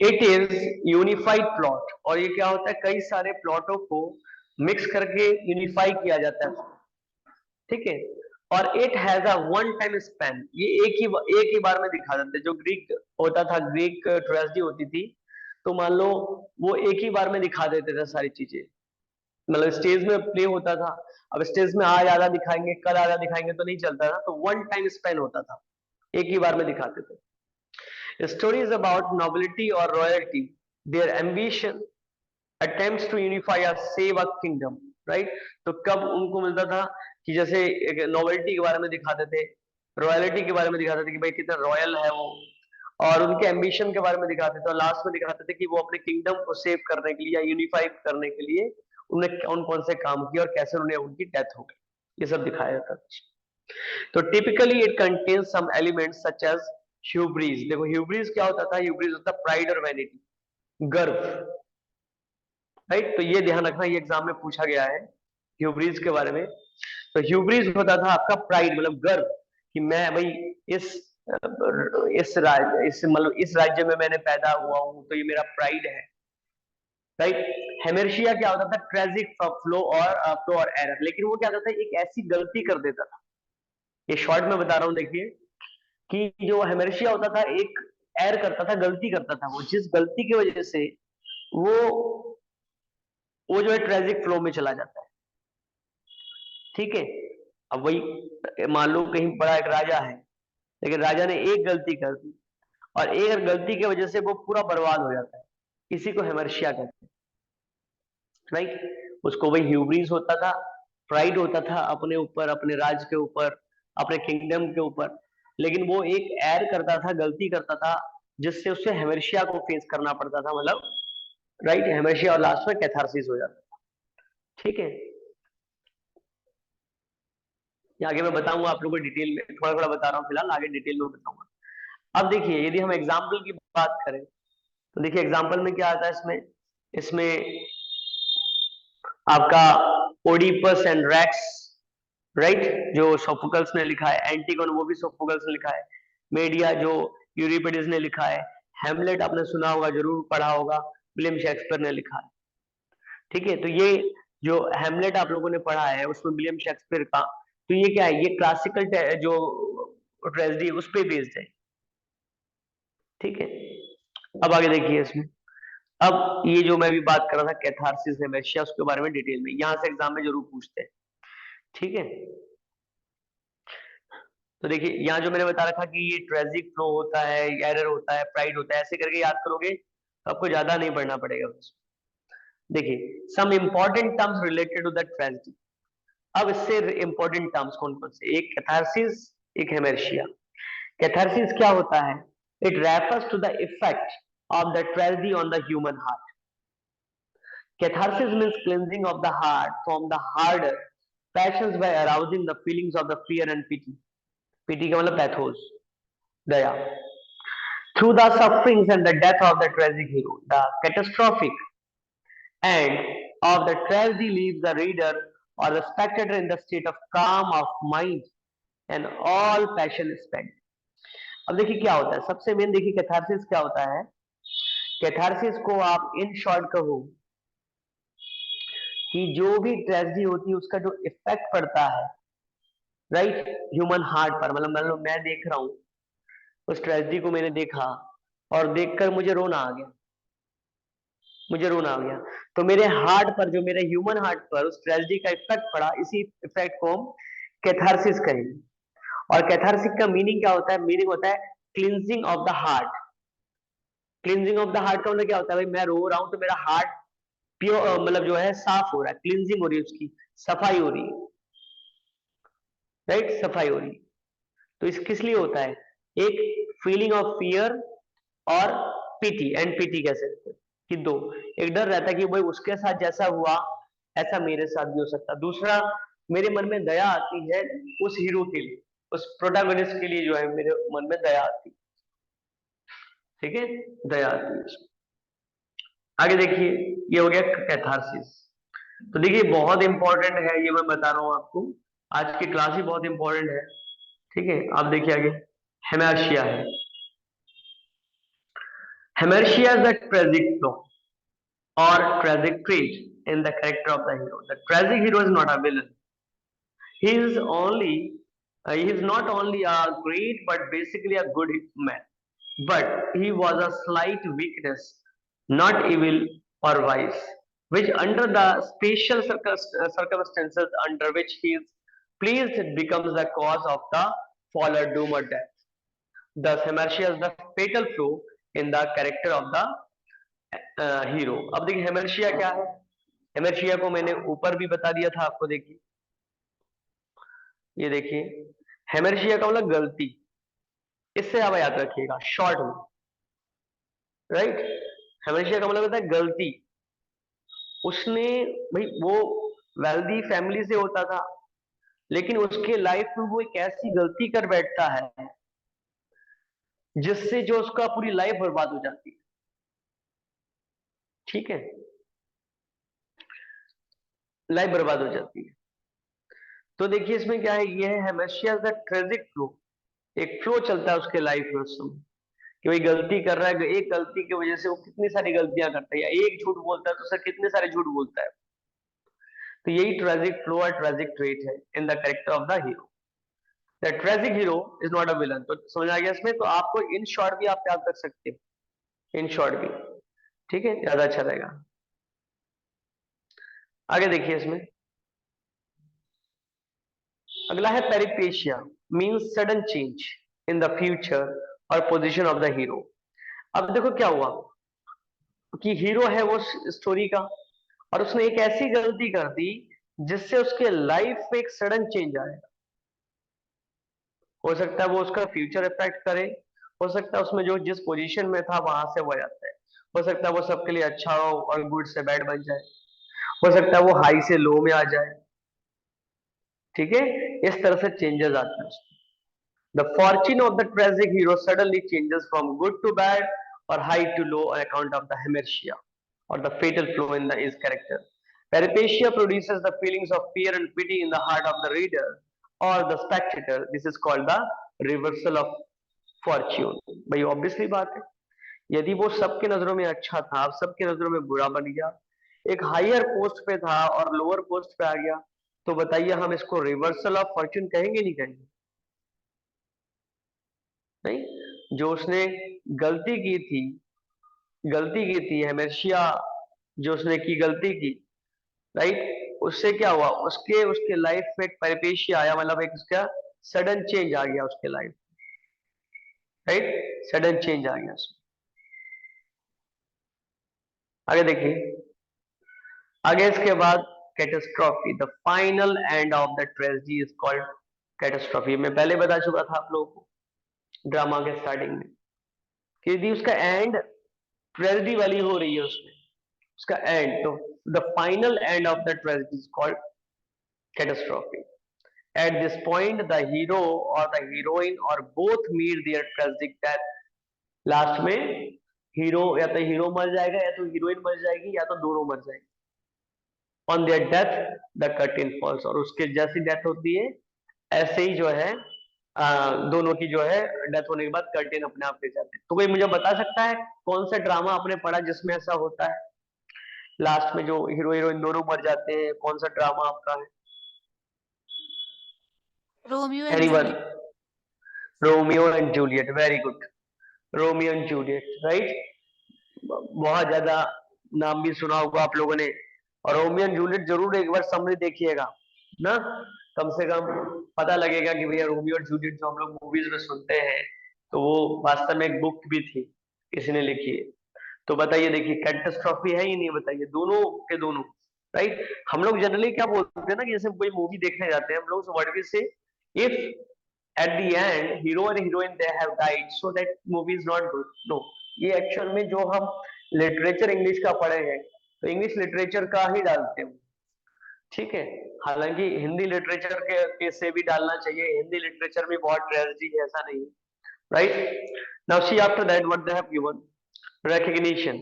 इट इज यूनिफाइड प्लॉट, और ये क्या होता है, कई सारे प्लॉटों को मिक्स करके यूनिफाई किया जाता है, ठीक है। और it has a one time span, ये एक ही बार में दिखा देते हैं। जो ग्रीक होता था, ग्रीक ट्रेजेडी होती थी, तो मान लो वो एक ही बार में दिखा देते थे सारी चीजें, मतलब स्टेज में प्ले होता था। अब स्टेज में आज आधा दिखाएंगे, कल आधा दिखाएंगे तो नहीं चलता था, तो वन टाइम स्पेन होता था, एक ही बार में दिखाते थे। स्टोरीज अबाउट नोबिलिटी और royalty, their ambition attempts to unify और सेव अ किंगडम, राइट। तो कब उनको मिलता था कि जैसे नोवेल्टी के बारे में दिखाते थे, रॉयलिटी के बारे में दिखाते थे कि भाई कितना रॉयल है वो, और उनके एम्बिशन के बारे में दिखाते थे, और लास्ट में दिखाते थे कि वो अपने किंगडम को सेव करने के लिए या यूनिफाई करने के लिए उन्होंने कौन कौन से काम किए और कैसे उन्हें उनकी डेथ हो गई, ये सब दिखाया जाता था। तो typically it contains some elements such as hubris. देखो ह्यूब्रीज क्या होता था, ह्यूब्रीज होता है प्राइड और वैनिटी, गर्व, राइट। तो ये ध्यान रखना, ये एग्जाम में पूछा गया है ह्यूब्रीज के बारे में। तो ह्यूब्रीज होता था आपका प्राइड, मतलब गर्व, कि मैं भाई इस इस राज्य में मैंने पैदा हुआ हूं, तो ये मेरा प्राइड है, राइट। हेमर्शिया क्या होता था, ट्रेजिक फ्लो और एरर, लेकिन वो क्या होता था, एक ऐसी गलती कर देता था। ये शॉर्ट में बता रहा हूं, देखिए कि जो हेमर्शिया होता था, एक एर करता था, गलती करता था, वो जिस गलती की वजह से वो वो जो है ट्रेजिक फ्लो में चला जाता है, ठीक है। अब वही मान लो कहीं बड़ा एक राजा है, लेकिन राजा ने एक गलती कर दी, और एक गलती की वजह से वो पूरा बर्बाद हो जाता है, इसी को हेमर्शिया कहते हैं, राइट। उसको वही ह्यूब्रीज होता था, प्राइड होता था अपने ऊपर, अपने राज्य के ऊपर, अपने किंगडम के ऊपर, लेकिन वो एक एर करता था, गलती करता था, जिससे उसे हेमर्शिया को फेस करना पड़ता था, मतलब राइट, हेमर्शिया, और लास्ट में कैथारसिस हो जाता था, ठीक है। ये आगे मैं बताऊंगा आप लोगों को डिटेल में, थोड़ा थोड़ा बता रहा हूँ फिलहाल, आगे डिटेल में बताऊंगा। अब देखिए, यदि हम एग्जाम्पल की बात करें, तो देखिए एग्जाम्पल में क्या आता है, इसमें इसमें आपका ओडिपस एंड रेक्स, राइट, जो सोफोकल्स ने लिखा है, एंटिगोन वो भी सोफोकल्स ने लिखा है, मेडिया जो यूरिपिडीज ने लिखा है, हेमलेट आपने सुना होगा, जरूर पढ़ा होगा, विलियम शेक्सपियर ने लिखा है, ठीक है। तो ये जो हेमलेट आप लोगों ने पढ़ा है, उसमें विलियम शेक्सपियर का, तो ये क्या है, ये क्लासिकल जो ट्रेजेडी है उस पर बेस्ड है, ठीक है। अब आगे देखिए इसमें, अब ये जो मैं भी बात कर रहा था कैथारसिस हेमर्शिया, उसके बारे में डिटेल में यहाँ से एग्जाम में जरूर पूछते हैं, ठीक है। तो देखिए यहाँ जो मैंने बता रखा कि ये ट्रेजिक फ्लो होता है, एरर होता है, प्राइड होता है, ऐसे करके याद करोगे तो आपको ज्यादा नहीं पढ़ना पड़ेगा। देखिए some important terms related to the tragedy. अब इससे इंपॉर्टेंट टर्म्स कौन कौन से, एक कैथारसिस, एक हेमर्शिया। कैथारसिस क्या होता है, it refers to the effect of the tragedy on the human heart. Catharsis means cleansing of the heart from the harder passions by arousing the feelings of the fear and pity. Pity का मतलब pathos, Daya. Through the sufferings and the death of the tragic hero, the catastrophic end of the tragedy leaves the reader or the spectator in the state of calm of mind and all passion spent. अब देखिए क्या होता है, सबसे main देखिए catharsis क्या होता है। कैथारसिस को आप इन शॉर्ट कहो कि जो भी ट्रेजेडी होती है उसका जो इफेक्ट पड़ता है, राइट, ह्यूमन हार्ट पर, मतलब मैं देख रहा हूँ उस ट्रेजेडी को, मैंने देखा और देखकर मुझे रोना आ गया, मुझे रोना आ गया, तो मेरे हार्ट पर, जो मेरे ह्यूमन हार्ट पर उस ट्रेजेडी का इफेक्ट पड़ा, इसी इफेक्ट को हम कैथारसिस कहेंगे। और कैथारसिस का मीनिंग क्या होता है? मीनिंग होता है cleansing of the heart. Cleansing of the heart का मतलब क्या होता है? भाई मैं रो रहा हूं तो मेरा हार्ट प्योर, मतलब जो है साफ हो रहा है, क्लिनजिंग हो रही है, उसकी सफाई हो रही है, राइट, सफाई हो रही है। तो इस किस लिए होता है? एक फीलिंग ऑफ फियर और पीटी, एंड पीटी कह सकते हैं कि दो, एक डर रहता है कि भाई उसके साथ जैसा हुआ ऐसा मेरे साथ भी हो सकता है। दूसरा, मेरे मन में दया आती है उस हीरो के लिए, उस प्रोटैगनिस्ट के लिए, जो है मेरे मन में दया आती है, ठीक है, दया आती है उसमें। आगे देखिए, ये हो गया कैथारसिस। तो देखिए बहुत इंपॉर्टेंट है, ये मैं बता रहा हूं आपको, आज की क्लास ही बहुत इंपॉर्टेंट है, ठीक है। आप देखिए आगे, हेमर्शिया है। Hamartia is the tragic flaw or tragic trait in the character of the hero. The tragic hero is not a villain. He is only he is not only a great but basically a good man. But he was a slight weakness, not evil or wise, which under the special circumstances under which he is pleased becomes the cause of the fall or doom or death. Thus, Hamartia is the fatal flaw in the character of the hero. अब देखिए हेमर्शिया क्या है, हेमर्शिया को मैंने ऊपर भी बता दिया था आपको, देखिए ये देखिए, हेमर्शिया का मतलब गलती, इससे आप याद रखिएगा शॉर्ट में, राइट। हेमर्शिया का मतलब होता है गलती। उसने, भाई वो वेल्दी फैमिली से होता था, लेकिन उसके लाइफ में वो एक ऐसी गलती कर बैठता है जिससे जो उसका पूरी लाइफ बर्बाद हो जाती है, ठीक है, लाइफ बर्बाद हो जाती है। तो देखिए इसमें क्या है, ये है हेमर्शिया द ट्रेजिक फ्लो, एक फ्लो चलता है उसके लाइफ में उस समय, कि वही गलती कर रहा है, एक गलती की वजह से वो कितनी सारी गलतियां करता है, या एक झूठ बोलता है तो सर कितने सारे झूठ बोलता है। तो यही ट्रेजिक फ्लो और ट्रेजिक ट्रेट है in the character of the hero. The tragic hero is not a villain. तो समझ आ गया इसमें? तो आपको इन शॉर्ट भी आप याद रख सकते हो, इन शॉर्ट भी, ठीक है, ज्यादा अच्छा रहेगा। आगे देखिए इसमें, अगला है peripeteia, means sudden change in the future और पोजिशन ऑफ द हीरो। अब देखो क्या हुआ कि हीरो है वो स्टोरी का, और उसने एक ऐसी गलती कर दी जिससे उसके लाइफ में एक सडन चेंज आएगा। हो सकता है वो उसका फ्यूचर इफेक्ट करे, हो सकता है उसमें जो जिस पोजीशन में था वहां से वो जाता है, हो सकता है वो सबके लिए अच्छा हो और गुड से बैड बन जाए, हो सकता है वो हाई से लो में आ जाए, ठीक है, इस तरह से चेंजेस आते हैं। The fortune of the tragic hero suddenly changes from good to bad और high to low on account of the hamartia or the fatal flaw in his character. Peripecia produces the feelings of fear and pity in the heart of the reader or the spectator. This is called the reversal of fortune. भाई obviously बात है, यदि वो सबके नजरों में अच्छा था, अब सबके नजरों में बुरा बन गया, एक हायर पोस्ट पे था और लोअर पोस्ट पे आ गया, तो बताइए हम इसको रिवर्सल ऑफ फॉर्च्यून कहेंगे नहीं कहेंगे? नहीं, जो उसने गलती की थी, गलती की थी हेमर्शिया, जो उसने की गलती की, राइट, उससे क्या हुआ, उसके उसके लाइफ में एक परिपेशी आया, मतलब एक उसका सडन चेंज आ गया उसके लाइफ, राइट, सडन चेंज आ गया उसमें। आगे देखिए, आगे इसके बाद catastrophe, the final end of the tragedy is called catastrophe. मैं पहले बता चुका था आप लोगों को ड्रामा के स्टार्टिंग में कि यदि उसका एंड ट्रेजेडी वाली हो रही है उसमें, उसका एंड, तो the final end of the tragedy is called catastrophe. At this point, the hero or the heroine or both meet their tragic death. Last में हीरो, या तो हीरो मर जाएगा या तो हीरोइन मर जाएगी या तो दोनों मर जाएंगे। On their death the curtain falls, और उसके जैसी डेथ होती है ऐसे ही जो है दोनों की जो है डेथ होने के बाद कर्टेन अपने आप ले जाते हैं। तो कोई मुझे बता सकता है कौन सा ड्रामा आपने पढ़ा जिसमें ऐसा होता है, लास्ट में जो हीरो हीरोइन दोनों मर जाते हैं, कौन सा ड्रामा आपका है? Romeo and anyone? Juliet. Romeo and Juliet, very good. Romeo and Juliet, right. बहुत ज्यादा नाम भी सुना होगा आप लोगों ने, और रोमियो एंड जूलियट जरूर एक बार समरी देखिएगा ना, कम से कम पता लगेगा कि भैया रोमियो और जूलियट जो हम लोग मूवीज में सुनते हैं तो वो वास्तव में एक बुक भी थी, किसी ने लिखी है। तो बताइए, देखिए कैटेस्ट्रॉफी है ही नहीं, बताइए दोनों के दोनों, राइट। हम लोग जनरली क्या बोलते हैं ना कि जैसे कोई मूवी देखने जाते हैं हम लोग, व्हाट वी से, if at the end hero and heroine they have died so that movie is not good, no। ये एक्चुअल में जो हम लिटरेचर इंग्लिश का पढ़े हैं तो इंग्लिश लिटरेचर का ही डालते हैं, ठीक है। हालांकि हिंदी लिटरेचर के से भी डालना चाहिए, हिंदी लिटरेचर में बहुत ट्रेजेडी है, ऐसा नहीं, right. Now see after that what they have given, recognition।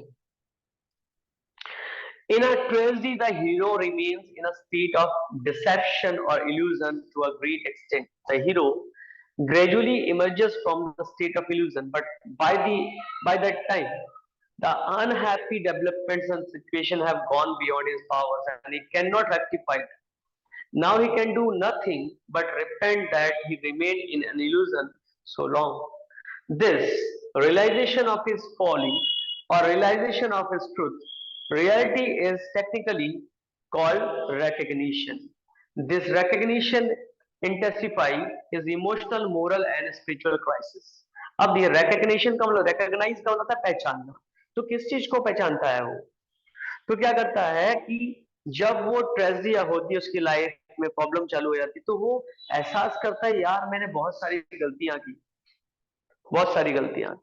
In a tragedy, the hero remains in a state of deception or illusion to a great extent. The hero gradually emerges from the state of illusion, but by that time, the unhappy developments and situation have gone beyond his powers, and he cannot rectify them. Now he can do nothing but repent that he remained in an illusion so long. This realization of his folly or realization of his truth, reality is technically called recognition. This recognition intensifies his emotional, moral and spiritual crisis. अब ये recognition का मतलब, recognize का मतलब है पहचानना, तो किस चीज को पहचानता है वो? तो क्या करता है कि जब वो ट्रेजेडी होती है उसकी लाइफ में, प्रॉब्लम चालू हो जाती है, तो वो एहसास करता है यार मैंने बहुत सारी गलतियां की, बहुत सारी गलतियां,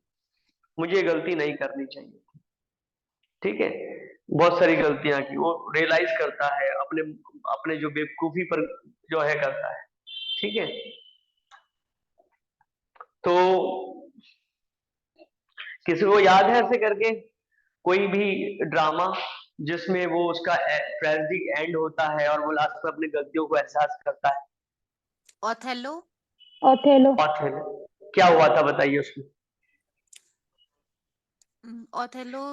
मुझे ये गलती नहीं करनी चाहिए, ठीक है। बहुत सारी गलतियां की वो रियलाइज करता है, अपने अपने जो बेवकूफी पर जो है करता है, ठीक है। तो किसी को याद है ऐसे करके कोई भी ड्रामा जिसमें वो उसका ट्रेजिक एंड होता है और वो लास्ट में अपनी गलतियों को एहसास करता है? ओथेलो। ओथेलो। ओथेलो, क्या हुआ था बताइए उसमें? ओथेलो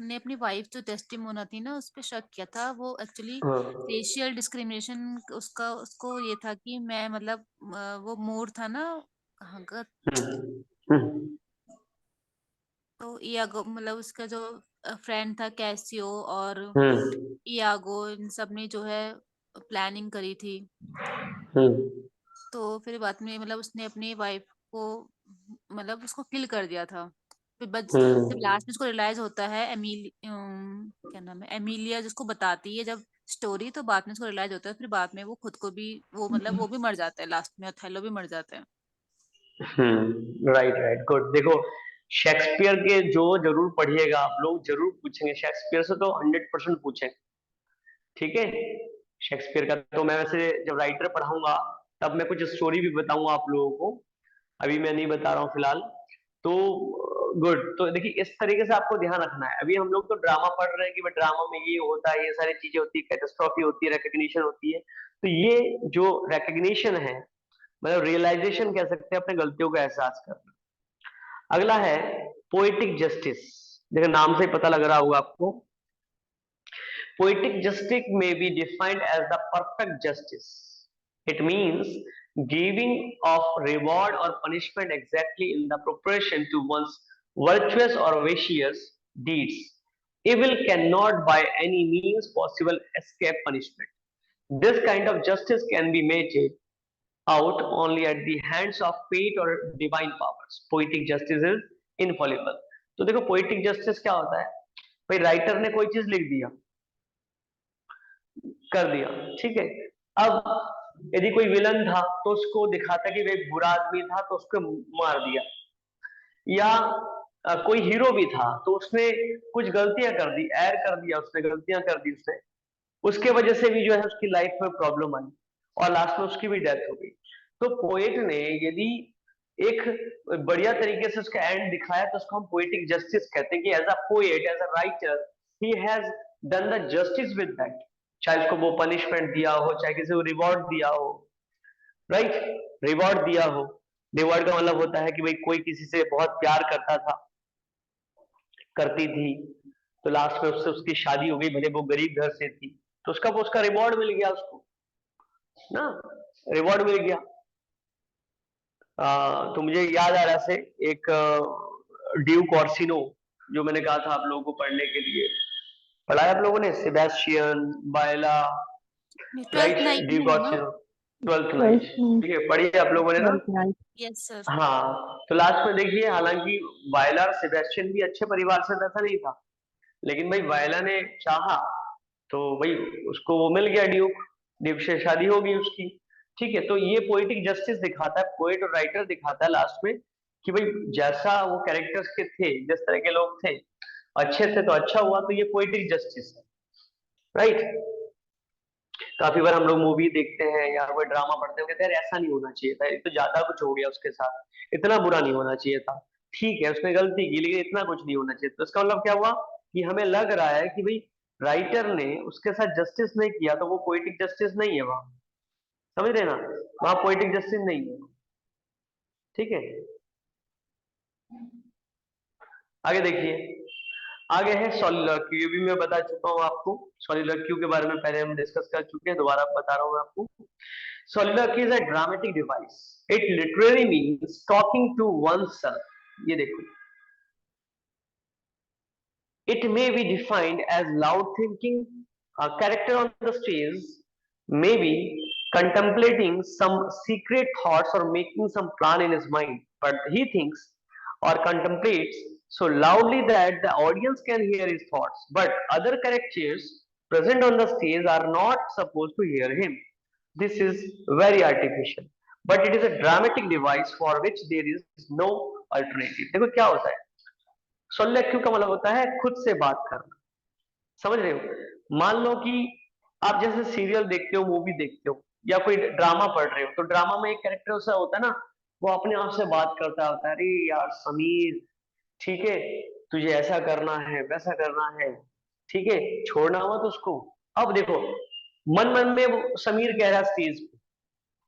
ने अपनी वाइफ जो डेस्टिमोना थी ना उस पे शक किया था। वो एक्चुअली हाँ। रेशियल डिस्क्रिमिनेशन उसका उसको ये था कि मैं मतलब वो मोर था ना कहाँ का, हम्म। तो इयागो मतलब उसका जो फ्रेंड था कैसियो और हम्म। इयागो, इन सब ने जो है प्लानिंग करी थी। हम्म। तो फिर बाद में मतलब उसने अपनी वाइफ को मतलब उसको किल कर दिया था। फिर बस जब लास्ट में उसको रियलाइज होता है, क्या नाम है, एमिलिया जिसको बताती है जब स्टोरी, तो बाद में उसको रियलाइज होता है, फिर बाद में वो खुद को भी वो मतलब वो भी मर जाता है लास्ट में, ओथेलो भी मर जाते हैं। Right right, good. देखो शेक्सपियर के जो जरूर पढ़िएगा आप लोग, जरूर पूछेंगे शेक्सपियर से, तो 100% पूछेंगे, ठीक है। शेक्सपियर का तो मैं वैसे जब राइटर पढ़ाऊंगा तब मैं कुछ स्टोरी भी बताऊंगा आप लोगों को, अभी मैं नहीं बता रहा हूँ फिलहाल। तो गुड, तो देखिए इस तरीके से आपको ध्यान रखना है। अभी हम लोग तो ड्रामा पढ़ रहे हैं कि ड्रामा में ये होता है, ये सारी चीजें होती है, कैटास्ट्रॉफी होती है, रिकग्निशन होती है। तो ये जो रिकग्निशन है मतलब रियलाइजेशन कह सकते हैं, अपने गलतियों का एहसास करना। अगला है पोएटिक जस्टिस। देखो नाम से पता लग रहा होगा आपको, poetic justice may be defined as the perfect justice. It means giving of reward or punishment exactly in the proportion to one's virtuous or vicious deeds. Evil cannot by any means possible escape punishment. This kind of justice can be meted out only at the hands of fate or divine powers. Poetic justice is infallible. तो देखो poetic justice क्या होता है भाई, writer ने कोई चीज लिख दिया, कर दिया, ठीक है। अब यदि कोई विलन था तो उसको दिखाता कि वे बुरा आदमी था तो उसको मार दिया, या कोई हीरो भी था तो उसने कुछ गलतियां कर दी, एर कर दिया, उसने गलतियां कर दी, उसने उसके वजह से भी जो है उसकी लाइफ में प्रॉब्लम आई और लास्ट में उसकी भी डेथ हो गई। तो पोएट ने यदि एक बढ़िया तरीके से उसका एंड दिखाया तो उसको हम पोएटिक जस्टिस कहते हैं कि as a poet, as a writer, he has done the justice with that. चाहे उसको वो पनिशमेंट दिया हो, चाहे किसी को रिवॉर्ड दिया हो, राइट, रिवॉर्ड दिया हो, डिवॉर्ड का मतलब होता है कि भाई कोई किसी से बहुत प्यार करता था, करती थी, तो लास्ट में उससे उसकी शादी हो गई, भले वो गरीब घर से थी, तो उसका रिवॉर्ड मिल गया उसको ना, रिवॉर्ड मिल गया। तो मुझे याद आ रहा से एक ड्यूक ऑर्सिनो, जो मैंने कहा था आप लोगों को पढ़ने के लिए, पढ़ा है आप लोगों ने, सेबेस्टियन, बायला, ट्वेल्थ राइट, नाइट में ड्यूक है ना? ऑर्सिनो, ट्वेल्थ नाइट, ट्वेल्थ में, ठीक है, पढ़ी है आप लोगों ने ना? Twelfth night. Yes sir. हाँ, तो लास्ट में देखिए, हालांकि वायला और सेबेस्टियन भी अच्छे परिवार से था, नहीं था, लेकिन भाई वायला ने चाहा तो भाई उसको वो मिल गया ड्यूक, ड्यूक से शादी हो गई उसकी। ठीक है, तो ये पोएटिक जस्टिस दिखाता है, पोएट और राइटर दिखाता है लास्ट में कि भाई जैसा वो कैरेक्टर्स के थे, जिस तरह के लोग थे, अच्छे थे तो अच्छा हुआ, तो ये पोएटिक जस्टिस है, राइट। काफी बार हम लोग मूवी देखते हैं या कोई ड्रामा पढ़ते हैं, कहते हैं यार ऐसा नहीं होना चाहिए था, ये तो ज्यादा कुछ हो गया उसके साथ, इतना बुरा नहीं होना चाहिए था, ठीक है उसने गलती की लेकिन इतना कुछ नहीं होना चाहिए। तो इसका मतलब क्या हुआ कि हमें लग रहा है कि भाई राइटर ने उसके साथ जस्टिस नहीं किया, तो वो पोएटिक जस्टिस नहीं है वहां, समझ रहे ना, वहां पोएटिक जस्टिस नहीं है। ठीक है, आगे देखिए, आगे है सॉलिलॉक्यू, ये भी मैं बता चुका हूँ आपको, सॉलिलॉक्यू के बारे में पहले हम डिस्कस कर चुके हैं, दोबारा बता रहा हूँ मैं आपको। Soliloquy is a dramatic device. It literally means talking to oneself. ये देखो, it may be defined as loud thinking. A character on the stage may be contemplating some secret thoughts or making some plan in his mind, but he thinks or contemplates so loudly that the audience can hear his thoughts. But other characters present on the stage are not supposed to hear him. This is very artificial, but it is a dramatic device for which there is no alternative. देखो क्या होता है, सोलेक्यू का मतलब होता है खुद से बात करना, समझ रहे हो। मान लो कि आप जैसे सीरियल देखते हो, मूवी देखते हो, या कोई ड्रामा पढ़ रहे हो, तो ड्रामा में एक कैरेक्टर ऐसा होता है ना, वो अपने आप से बात करता होता है, अरे यार समीर, ठीक है, तुझे ऐसा करना है, वैसा करना है, ठीक है, छोड़ना मत उसको। अब देखो, मन मन में वो समीर कह रहा है स्टेज पे,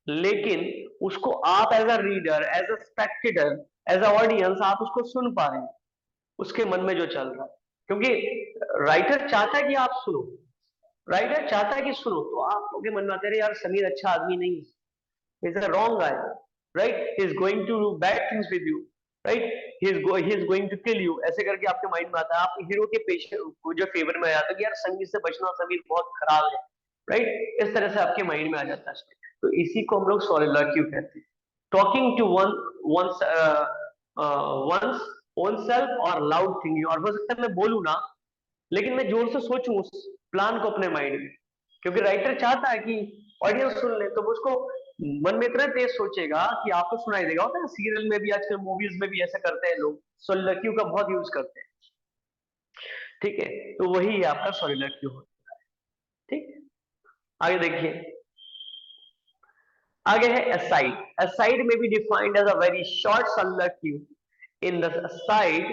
लेकिन उसको आप as a reader, as a spectator, as a audience आप उसको सुन पा रहे हैं, उसके मन में जो चल रहा है, क्योंकि राइटर चाहता है कि आप सुनो, राइटर चाहता है कि सुनो, तो आपके मन में आते हैं यार समीर अच्छा आदमी नहीं है, is a wrong guy, right, he is going to do bad things with you, right, he is going to kill you, ऐसे करके आपके माइंड में आता है, आप हीरो के पेशे को जो फेवर में आ जाता है कि यार समीर से बचना, समीर बहुत खराब है, राइट, इस तरह से आपके माइंड में आ जाता है। तो इसी को हम लोग सोलिलॉक्यू कहते हैं, talking to one's one's own self और लाउड थिंकिंग, और हो सकता है मैं बोलूं ना, लेकिन मैं जोर से सोचूं उस प्लान को अपने माइंड में, क्योंकि राइटर चाहता है कि ऑडियंस सुन ले, तो वो उसको मन में इतना तेज सोचेगा कि आपको सुनाई देगा। होता है सीरियल में भी, आजकल मूवीज में भी ऐसा करते हैं लोग, सोलिलॉक्यू का बहुत यूज करते हैं, ठीक है, तो वही आपका सोलिलॉक्यू होता है। ठीक, आगे देखिए, आगे है aside. Aside may be defined as a very short soliloquy. In the aside,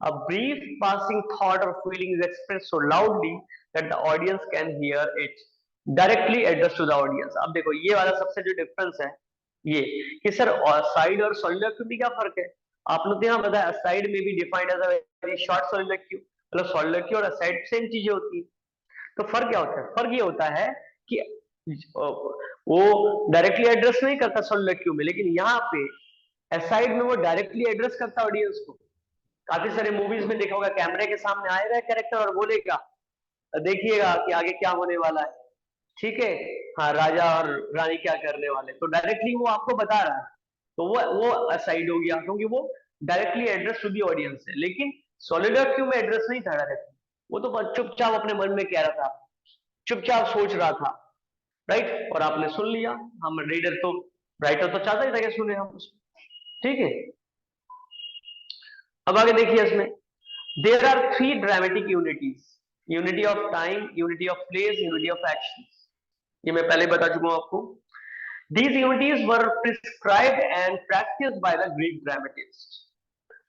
a brief passing thought or feeling is expressed so loudly that the audience can hear it directly addressed to the audience. अब देखो ये वाला सबसे जो difference है ये कि sir aside और soliloquy में क्या फर्क है, आपने तो यहाँ बताया aside may be defined as a very short soliloquy, मतलब soliloquy और aside सेम चीजें होती है। तो फर्क क्या होता है, फर्क ये होता है कि वो डायरेक्टली एड्रेस नहीं करता सोलिलॉक्यू में, लेकिन यहाँ पे एसाइड में वो डायरेक्टली एड्रेस करता ऑडियंस को। काफी सारे मूवीज में देखा होगा, कैमरे के सामने आएगा कैरेक्टर और बोलेगा देखिएगा कि आगे क्या होने वाला है, ठीक है, हाँ राजा और रानी क्या करने वाले, तो डायरेक्टली वो आपको बता रहा है, तो वो असाइड हो गया, क्योंकि वो directly address to the audience है। लेकिन सोलिलॉक्यू में एड्रेस नहीं था डायरेक्ट, वो तो चुपचाप अपने मन में कह रहा था, चुपचाप सोच रहा था, राइट, और आपने सुन लिया। हम रीडर तो, राइटर तो चाहता ही था कि सुने हम उसको, ठीक है। अब आगे देखिए इसमें, there are 3 dramatic unities, unity of time, unity of place, unity of action, ये मैं पहले बता चुका हूं आपको। These unities were prescribed and practiced by the Greek dramatists.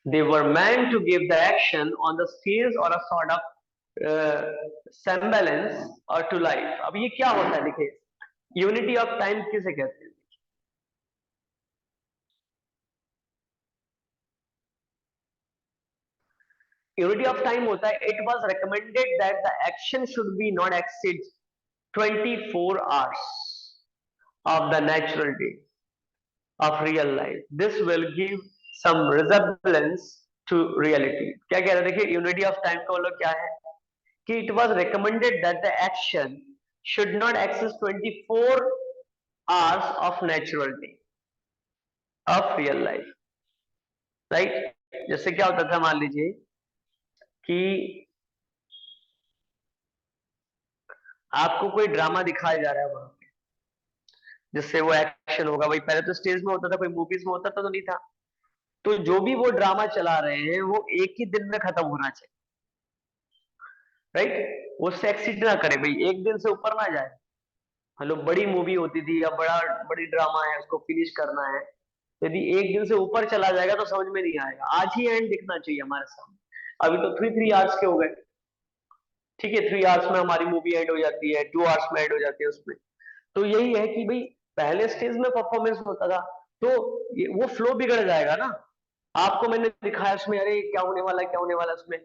They were meant to give the action on the stage or a sort of semblance or to life. अब ये क्या होता है, देखिए यूनिटी ऑफ टाइम किसे कहते हैं, unity of time होता है, it was recommended that the action should B not exceed 24 hours of the natural day of real life. This will give some resemblance to reality. क्या कह रहे हैं, देखिए यूनिटी ऑफ टाइम का मतलब क्या है कि it was recommended that the action should not exceed 24 hours of natural day of real life, right? जैसे क्या होता था, मान लीजिए कि आपको कोई ड्रामा दिखाया जा रहा है वहां पे, जिससे वो एक्शन होगा, वही पहले तो स्टेज में होता था, कोई मूवीज में होता था तो नहीं था। तो जो भी वो ड्रामा चला रहे हैं वो एक ही दिन में खत्म होना चाहिए, राइट? उससे एक्सीड ना करे भाई, एक दिन से ऊपर ना जाए। मतलब बड़ी मूवी होती थी या बड़ी ड्रामा है, उसको फिनिश करना है, यदि एक दिन से ऊपर चला जाएगा तो समझ में नहीं आएगा। आज ही एंड दिखना चाहिए हमारे सामने। अभी तो 3 3 hours के हो गए, ठीक है, 3 hours में हमारी मूवी एंड हो जाती है, 2 hours में एंड हो जाती है उसमें। तो यही है कि भाई पहले स्टेज में परफॉर्मेंस होता था तो वो फ्लो बिगड़ जाएगा ना। आपको मैंने दिखाया उसमें, अरे क्या होने वाला है, क्या होने वाला है उसमें,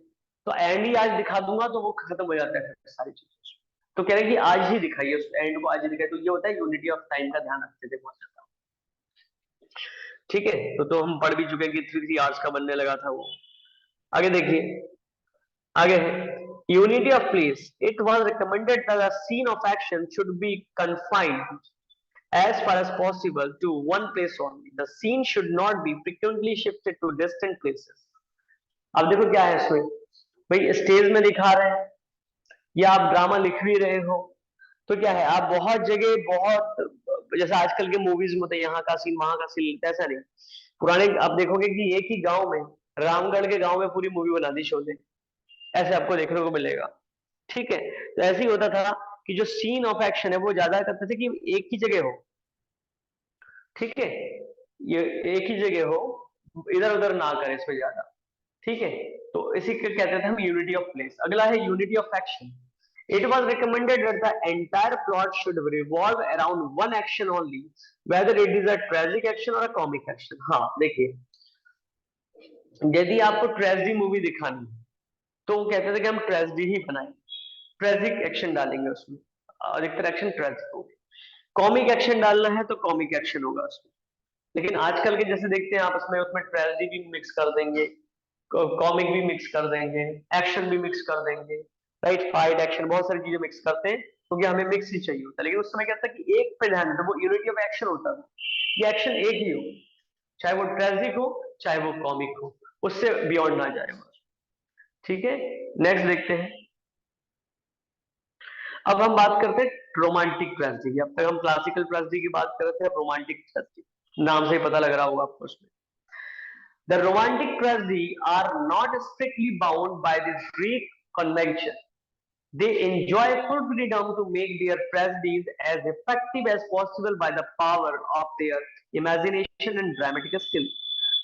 तो एंड ही आज दिखा दूंगा तो वो खत्म हो जाता है सारी चीजें। तो कह रहे हैं कि आज ही दिखाइए उस एंड को, आज ही दिखाइए। तो ये होता है यूनिटी ऑफ टाइम का ध्यान रखते थे बहुत ज्यादा, ठीक है। तो हम पढ़ भी चुके हैं कि 3 3 hours का बनने लगा था वो। आगे देखिए, आगे है unity of place. It was recommended that the scene of action should be confined as far as possible to one place only. The scene should not be frequently shifted to distant places. अब देखो क्या है इसमें, भाई stage में दिखा रहे हैं या आप ड्रामा लिख भी रहे हो, तो क्या है, आप बहुत जगह बहुत, जैसे आजकल के मूवीज में होता है यहाँ का सीन वहां का सीन लेते हैं, ऐसा नहीं। पुराने आप देखोगे कि एक ही गांव में, रामगढ़ के गांव में पूरी मूवी बना दी शो ने, ऐसे आपको देखने को मिलेगा, ठीक है। तो ऐसे ही होता था कि जो सीन ऑफ एक्शन है वो ज्यादा करते थे कि एक ही जगह हो, ठीक है, ये एक ही जगह हो, इधर उधर ना करे इसमें ज्यादा, ठीक है। तो इसी को कहते थे हम यूनिटी ऑफ प्लेस। अगला है unity of action. It was recommended that the entire plot should revolve around one action only, whether it is a tragic action और अ कॉमिक एक्शन। हाँ देखिए, यदि आपको ट्रेजिडी मूवी दिखानी है तो वो कहते थे कि हम ट्रेजिडी ही बनाएं, ट्रेजिक एक्शन डालेंगे उसमें, अधिकतर एक्शन ट्रेजिक होगी। कॉमिक एक्शन डालना है तो कॉमिक एक्शन होगा उसमें। लेकिन आजकल के जैसे देखते हैं आप, उसमें उसमें ट्रेजेडी भी मिक्स कर देंगे, कॉमिक भी मिक्स कर देंगे, एक्शन भी मिक्स कर देंगे, राइट, फाइट एक्शन बहुत सारी चीजें मिक्स करते हैं क्योंकि हमें मिक्स ही चाहिए होता है। लेकिन उस समय क्या था कि एक पे ध्यान देते, वो यूनिटी ऑफ एक्शन होता था, ये एक्शन एक ही हो, चाहे वो ट्रेजिक हो चाहे वो कॉमिक हो, उससे बियॉन्ड ना जाए, ठीक है। नेक्स्ट देखते हैं, अब हम बात करते हैं रोमांटिक ट्रेजेडी। अब तक हम क्लासिकल ट्रेजेडी की बात कर रहे थे, अब रोमांटिक ट्रेजेडी, नाम से ही पता लग रहा होगा आपको उसमें। The romantic tragedy are not strictly bound by this Greek convention. They enjoy full freedom to make their tragedies as effective as possible by the power of their imagination and dramatic skill.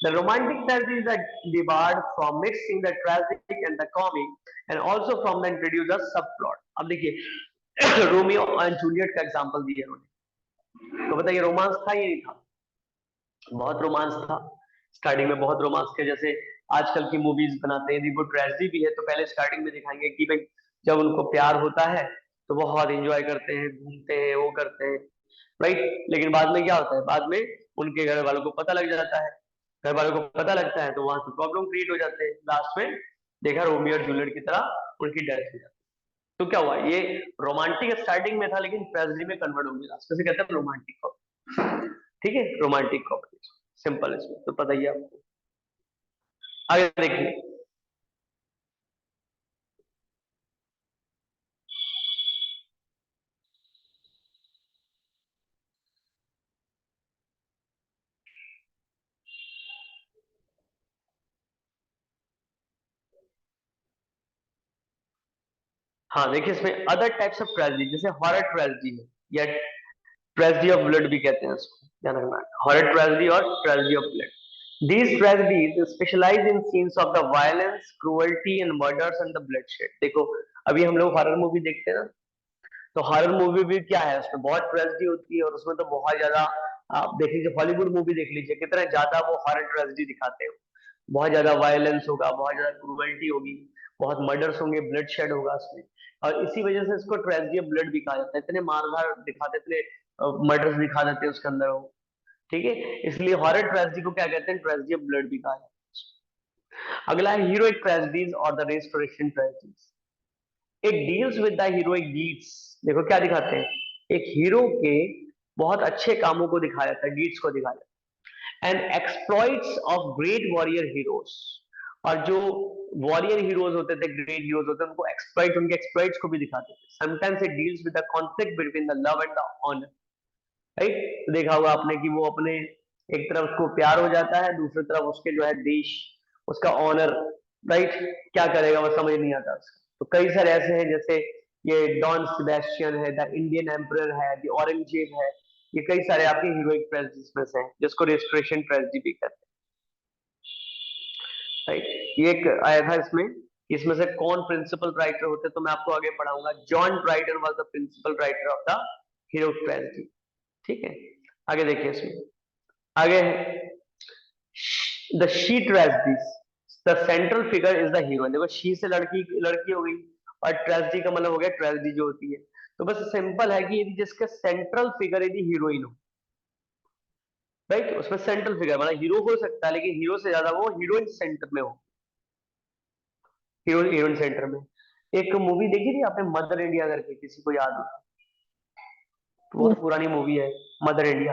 The romantic tragedies are derived from mixing the tragic and the comic, and also from the introduce a subplot. अब देखिए Romeo and Juliet का example दिया उन्होंने, तो बताइए romance था या नहीं था? बहुत रोमांस था, स्टार्टिंग में बहुत रोमांस थे। जैसे आजकल की मूवीज बनाते हैं, यदि वो ट्रेजेडी भी है तो पहले स्टार्टिंग में दिखाएंगे कि भाई जब उनको प्यार होता है तो वो बहुत एंजॉय करते हैं, घूमते हैं, वो करते हैं, राइट। लेकिन बाद में क्या होता है, बाद में उनके घर वालों को पता लग जाता है, घर वालों को पता लगता है तो वहां से प्रॉब्लम क्रिएट हो जाते हैं। लास्ट में देखा रोमियो और जूलियट की तरह उनकी डेथ हो जाती है। तो क्या हुआ, ये रोमांटिक स्टार्टिंग में था लेकिन ट्रेजेडी में कन्वर्ट हो गया, लास्ट में कहते हैं रोमांटिक कॉमेडी, ठीक है, रोमांटिक कॉमेडी, सिंपल इसमें तो पता ही है आपको। आगे देखिए, हाँ देखिए इसमें अदर टाइप्स ऑफ ट्रेजेडी, जैसे हॉरर ट्रेजेडी है या ट्रेजेडी ऑफ ब्लड भी कहते हैं इसको, ध्यान रखना, हॉरर ट्रेजेडी और tragedy of blood. These tragedies specialize in scenes of the violence, cruelty and murders and the bloodshed। देखो अभी हम लोग हॉरर मूवी देखते हैं ना, तो हॉरर मूवी भी क्या है, उसमें बहुत ट्रेजेडी होती है और उसमें तो बहुत ज्यादा, आप देख लीजिए हॉलीवुड मूवी देख लीजिए कितना ज्यादा वो हॉरर ट्रेजेडी दिखाते हैं। बहुत ज्यादा वायलेंस होगा, बहुत ज्यादा क्रूरल्टी होगी, बहुत मर्डर्स होंगे, ब्लड शेड होगा उसमें, और इसी वजह से इसको ट्रेजेडी ऑफ ब्लड भी कहा जाता है। इतने मार दिखाते, इतने मर्डर्स दिखा देते हैं उसके अंदर वो, ठीक है, इसलिए हॉरर ट्रेजेडी को क्या कहते हैं, ट्रेजेडी ऑफ ब्लड भी कहा जाता है। अगला है हीरोइक ट्रेजेडीज और the restoration tragedies. It deals with the heroic deeds. देखो क्या दिखाते हैं, एक हीरो के बहुत अच्छे कामों को दिखाया जाता है, डीड्स को दिखाया जाता है, and exploits of great warrior heroes. और जो वॉरियर हीरोज होते थे, ग्रेट हीरोज होते थे, उनको एक्सप्लॉइट, उनके एक्सप्लॉइट्स को भी दिखाते थे। Sometimes it deals with the conflict between the love and the honour, right. तो देखा होगा आपने कि वो अपने, एक तरफ उसको प्यार हो जाता है, दूसरी तरफ उसके जो है देश, उसका ऑनर, राइट, क्या करेगा वो समझ नहीं आता उसका। तो कई सारे ऐसे हैं, जैसे ये डॉन सेबेस्टियन है, द इंडियन एम्परर है, द औरंगजेब है, ये कई सारे आपके हीरोइक ट्रेजेडीज में से हैं, जिसको रेस्टोरेशन ट्रेजेडी भी कहते हैं, राइट। ये एक आया था इसमें, इसमें से कौन प्रिंसिपल राइटर होते, तो मैं आपको आगे पढ़ाऊंगा। John Dryden was the principal writer of the heroic tragedy, ठीक है। आगे देखिए इसमें, आगे the she tragedies, the central figure is the heroine. देखो शी से लड़की, लड़की हो गई, और ट्रेजेडी का मतलब हो गया ट्रेजेडी जो होती है। तो बस सिंपल है कि यदि जिसका सेंट्रल फिगर यदि हीरोइन हो, राइट, उसमें सेंट्रल फिगर मतलब हीरो हो सकता है, लेकिन हीरो से ज्यादा वो हीरोइन सेंटर में हो, हीरो हीरोइन सेंटर में। एक मूवी देखी थी आपने, मदर इंडिया करके, किसी को याद हो? बहुत पुरानी मूवी है, मदर इंडिया,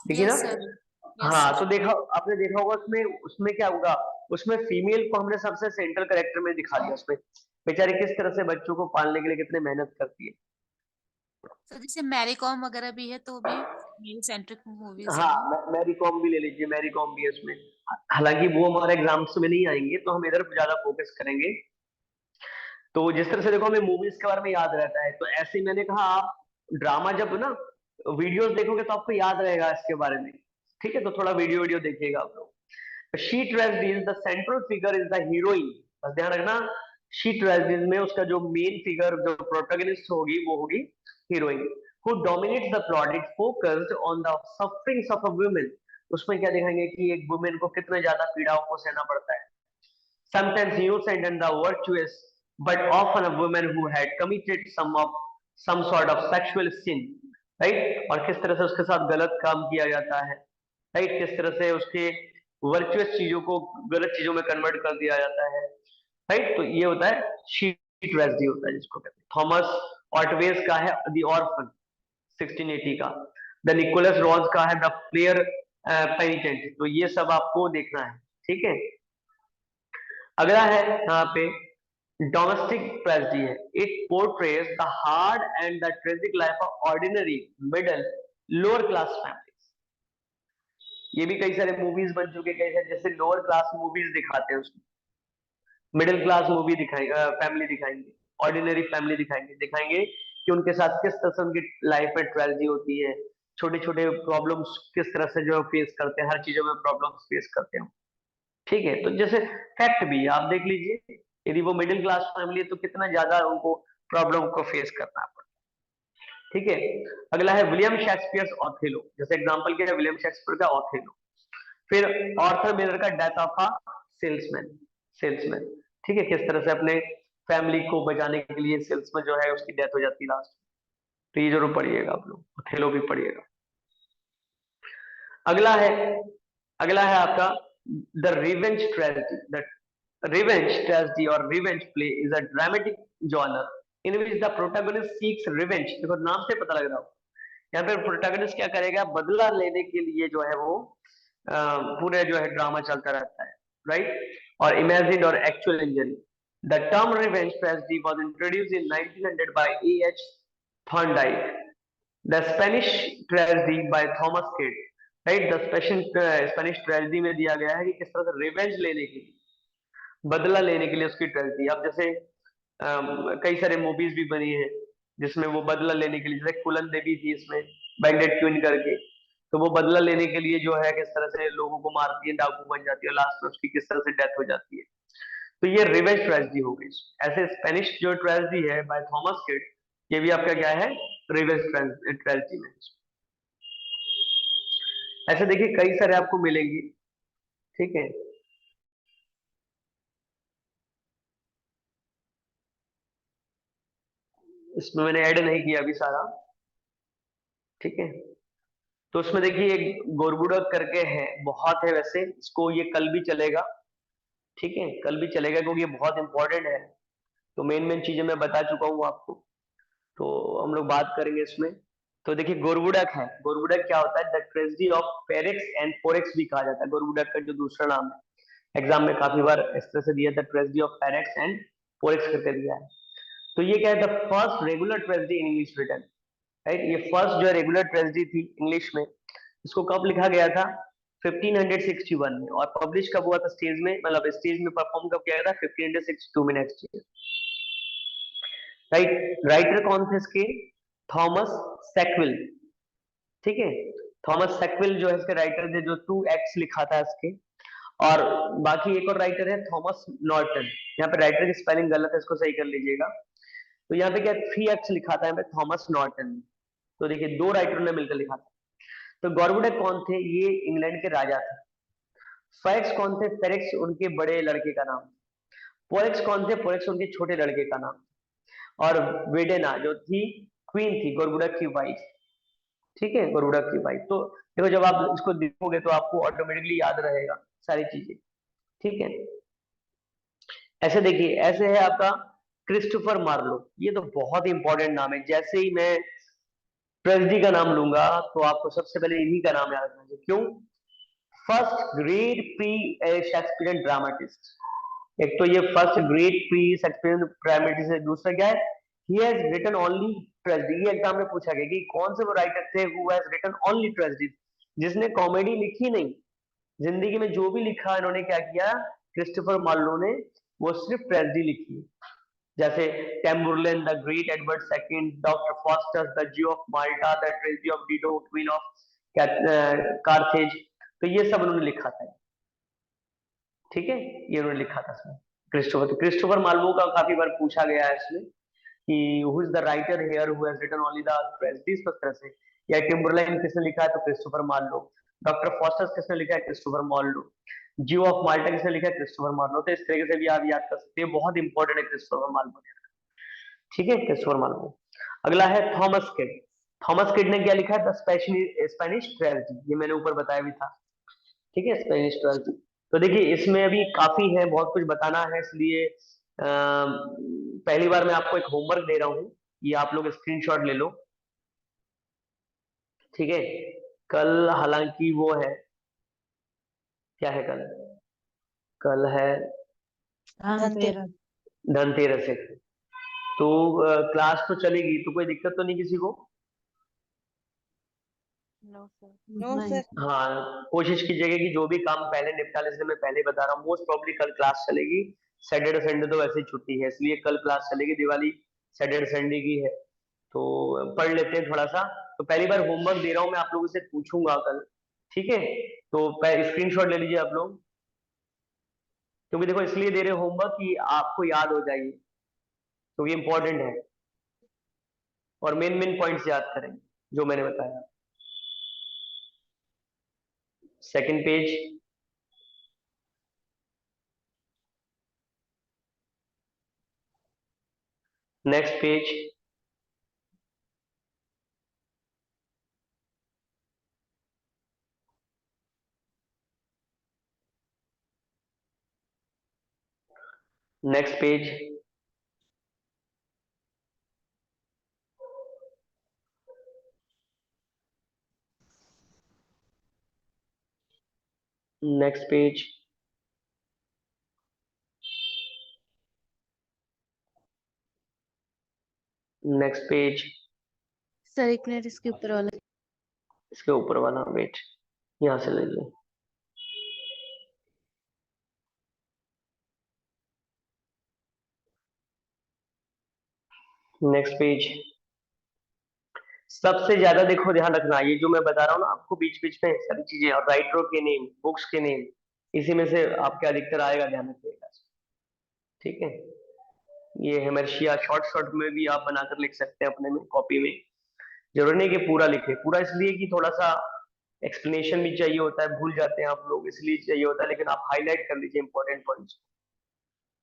देखिए ना। यस सर, यस हाँ, सर। तो देखा, आपने देखा होगा उसमें, उसमें क्या होगा, उसमें फीमेल को हमने सबसे सेंट्रल कैरेक्टर में दिखा दिया। उसमें बेचारी किस तरह से बच्चों को पालने के लिए कितने मेहनत करती है। सर जैसे मैरी कॉम वगैरह भी है, तो वो भी मेल सेंट्रिक मूवीज हाँ, हैं। मैरी कॉम भी ले लीजिए, मैरी कॉम भी है उसमें। हालांकि वो हमारे एग्जाम्स में नहीं आएंगे, तो हम इधर ज्यादा फोकस करेंगे। तो जिस तरह से देखो हमें मूवीज के बारे में याद रहता है, तो ऐसे ही मैंने कहा, आप ड्रामा जब ना वीडियोस देखोगे तो आपको याद रहेगा इसके बारे में, ठीक है। तो थोड़ा वीडियो वीडियो देखिएगा आप लोग। She tragedies, the central figure is the heroine. बस ध्यान रखना, शी ट्रेजेडीज में उसका जो मेन फिगर, जो प्रोटोगनिस्ट होगी, वो होगी heroine. Who dominates the plot, it focused on the sufferings of a woman. उसमें क्या दिखाएंगे कि एक वुमेन को कितने ज्यादा पीड़ाओं को सहना पड़ता है। Sometimes innocent and the virtuous, but often a woman who had committed some sort of sexual sin, right? और किस तरह से उसके साथ गलत काम किया जाता है, right? किस तरह से उसके वर्चुअस चीजों को गलत चीजों में कन्वर्ट कर दिया जाता है, राइट। तो ये होता है शी ट्रेजेडी, होता है जिसको कहते हैं। थॉमस ऑटवेज का है द ऑर्फन, 1680 का। द निकोलस रॉज का है द प्लेयर पेनिटेंट। तो ये सब आपको देखना है, ठीक है। अगला है यहाँ पे डोमेस्टिक ट्रेजेडी है। It portrays the hard and the tragic life of ordinary middle lower class families. ये भी कई सारे मूवीज बन चुके, कई सारे जैसे लोअर क्लास मूवीज दिखाते हैं, उसमें मिडिल क्लास मूवी दिखाएंगे, फैमिली दिखाएंगे, ऑर्डिनरी फैमिली दिखाएंगे, दिखाएंगे कि उनके साथ किस तरह से उनकी लाइफ में ट्रेजेडी होती है, छोटे छोटे प्रॉब्लम्स किस तरह से जो फेस करते हैं, हर चीजों में प्रॉब्लम्स फेस करते हैं, ठीक है। तो जैसे फैक्ट भी आप देख लीजिए, यदि वो मिडिल क्लास फैमिली है तो कितना ज्यादा उनको प्रॉब्लम को फेस करना पड़ता है, ठीक है। अगला है विलियम शेक्सपियर ऑथेलो। जैसे एग्जांपल क्या है, विलियम शेक्सपियर का ऑथेलो। फिर आर्थर मिलर का death of a salesman, salesman, ठीक है। किस तरह से अपने फैमिली को बचाने के लिए सेल्समैन जो है उसकी डेथ हो जाती है लास्ट। तो ये जरूर पढ़िएगा आप लोग, ऑथेलो भी पढ़िएगा। अगला है, अगला है आपका the revenge tragedy. The revenge tragedy और revenge play is a dramatic genre in which the protagonist seeks revenge. देखो नाम से पता लग रहा हो, यहाँ पे प्रोटैगनिस्ट क्या करेगा, बदला लेने के लिए जो है वो पूरे जो है ड्रामा चलता रहता है, राइट। और इमेजिन और actual injury. The term revenge tragedy was introduced in 1900 by A H. Thorndike. The Spanish tragedy by Thomas Kyd, right. The Spanish tragedy में दिया गया है कि किस तरह से रिवेंज लेने के लिए, बदला लेने के लिए उसकी ट्रेजेडी। अब जैसे कई सारे मूवीज भी बनी है जिसमें वो बदला लेने के लिए, जैसे फूलन देवी थी इसमें, बैंडेड क्वीन करके। तो वो बदला लेने के लिए जो है किस तरह से लोगों को मारती है, डाकू बन जाती है, लास्ट में उसकी किस तरह से डेथ हो जाती है। तो ये रिवेंज ट्रेजेडी हो गई। ऐसे स्पेनिश जो ट्रेजेडी है बाय थॉमस किड, ये भी आपका क्या है, रिवेंज ट्रेजेडी में। ऐसे देखिए कई सारे आपको मिलेंगी, ठीक है। इसमें मैंने ऐड नहीं किया अभी सारा, ठीक है। तो उसमें देखिए एक गोरबुडक करके है, बहुत है वैसे, इसको ये कल भी चलेगा, ठीक है, कल भी चलेगा क्योंकि ये बहुत इंपॉर्टेंट है। तो मेन मेन चीजें मैं बता चुका हूँ आपको, तो हम लोग बात करेंगे इसमें। तो देखिए गोरबुडक है, गोरबुडक क्या होता है, the tragedy of Ferrex and पोरेक्स भी कहा जाता है, गोरबुडक का जो दूसरा नाम है। एग्जाम में काफी बार इस तरह से दिया था, tragedy of Ferrex and Porrex करके दिया है। तो ये क्या है, the first regular tragedy in English written, right. ये फर्स्ट जो है रेगुलर ट्रेजेडी थी इंग्लिश में, इसको कब लिखा गया था, 1561 में। और पब्लिश कब हुआ था स्टेज में, मतलब स्टेज में परफॉर्म कब किया गया था, 1562 में, नेक्स्ट ईयर, राइट। राइटर कौन थे इसके, थॉमस सैकविल, ठीक है। थॉमस सैकविल जो है इसके राइटर थे, जो 2 एक्ट्स लिखा था इसके। और बाकी एक और राइटर है थॉमस नॉर्टन, यहाँ पे राइटर की स्पेलिंग गलत है, इसको सही कर लीजिएगा। तो यहाँ पे क्या 3 एक्ट्स लिखा था यहाँ पे थॉमस नॉर्टन ने। तो देखिए 2 राइटरों ने मिलकर लिखा था। तो गॉर्बुडक कौन थे, ये इंग्लैंड के राजा थे। फेरेक्स कौन थे, फेरेक्स उनके बड़े लड़के का नाम। पोरेक्स कौन थे, पोरेक्स उनके छोटे लड़के का नाम। और वेडेना जो थी, क्वीन थी, गोरबुडक की वाइफ, ठीक है, गोरबुडक की वाइफ। तो देखो जब आप इसको देखोगे तो आपको ऑटोमेटिकली याद रहेगा सारी चीजें, ठीक है। ऐसे देखिए, ऐसे है आपका क्रिस्टोफर मार्लो, ये तो बहुत ही इंपॉर्टेंट नाम है। जैसे ही मैं ट्रेजेडी का नाम लूंगा तो आपको सबसे पहले इन्हीं का नाम याद रखना चाहिए। क्यों, first great pre Shakespearean dramatist. एक तो ये first great pre Shakespearean dramatist है, दूसरा क्या है, he has written only tragedy. ये एग्जाम में पूछा गया कि कौन से वो राइटर थे who has written only tragedy, जिसने कॉमेडी लिखी नहीं, जिंदगी में जो भी लिखा इन्होंने क्या किया, क्रिस्टोफर मार्लो ने, वो सिर्फ ट्रेजेडी लिखी। जैसे Tamburlaine, the great Edward second, doctor Faustus, the Jew of Malta, the tragedy of Dido, queen of Carthage. तो ये सब उन्होंने लिखा था, ठीक है, ये उन्होंने लिखा था इसमें। क्रिस्टोफर मार्लो का काफी बार पूछा गया है इसमें कि who is the writer here who has written only the tragedies, इस तरह से। या टिम्बरलाइन किसने लिखा है, तो क्रिस्टोफर मार्लो। डॉक्टर फॉस्टर्स किसने लिखा है, Christopher Marlowe. Jew of Malta किसने लिखा है, क्रिस्टोफर मार्लो। तो इस तरीके से भी आप याद कर सकते हैं, बहुत इंपॉर्टेंट है क्रिस्टोफर मार्लो, ठीक है, क्रिस्टोफर मार्लो। अगला है थॉमस किड। थॉमस किड ने क्या लिखा है, द स्पेनिश ट्रेजेडी, ये मैंने ऊपर बताया भी था, ठीक है, स्पेनिश ट्रेजेडी। तो देखिए इसमें अभी काफी है, बहुत कुछ बताना है, इसलिए पहली बार मैं आपको एक होमवर्क दे रहा हूँ, ये आप लोग स्क्रीनशॉट ले लो, ठीक है। कल हालांकि वो है, क्या है कल, कल है धनतेरस। धनतेरस है। तो क्लास तो चलेगी, तो कोई दिक्कत तो नहीं किसी को। No sir. हाँ, कोशिश कीजिएगा कि जो भी काम पहले निपटा लें, जैसे मैं पहले बता रहा हूँ, मोस्ट प्रॉब्ली कल क्लास चलेगी। सैटरडे संडे तो वैसे ही छुट्टी है, इसलिए कल क्लास चलेगी, दिवाली सैटरडे संडे की है, तो पढ़ लेते हैं थोड़ा सा। तो पहली बार होमवर्क दे रहा हूँ मैं, आप लोगों से पूछूंगा कल, ठीक है। तो स्क्रीनशॉट ले लीजिए आप लोग, क्योंकि देखो इसलिए दे रहे होमवर्क कि आपको याद हो जाएगी, तो ये इंपॉर्टेंट है। और मेन मेन पॉइंट्स याद करेंगे जो मैंने बताया। Second page, next page, next page, next page, next page, sir एक मिनट, इसके ऊपर वाला। इसके ऊपर वाला, वेट, यहां से लीजिए। Next page. सबसे ज्यादा देखो ध्यान रखना, ये जो मैं बता रहा हूँ ना आपको बीच बीच में सारी चीजें, और राइटरों के नेम, बुक्स के नेम, इसी में से आपके अधिकतर आएगा, ध्यान रखिएगा, ठीक है। ये हेमर्शिया शॉर्ट शॉर्ट में भी आप बनाकर लिख सकते हैं अपने में कॉपी में, जरूरी नहीं कि पूरा लिखे, पूरा इसलिए कि थोड़ा सा एक्सप्लेनेशन भी चाहिए होता है, भूल जाते हैं आप लोग, इसलिए चाहिए होता है, लेकिन आप हाईलाइट कर लीजिए इंपॉर्टेंट पॉइंट्स,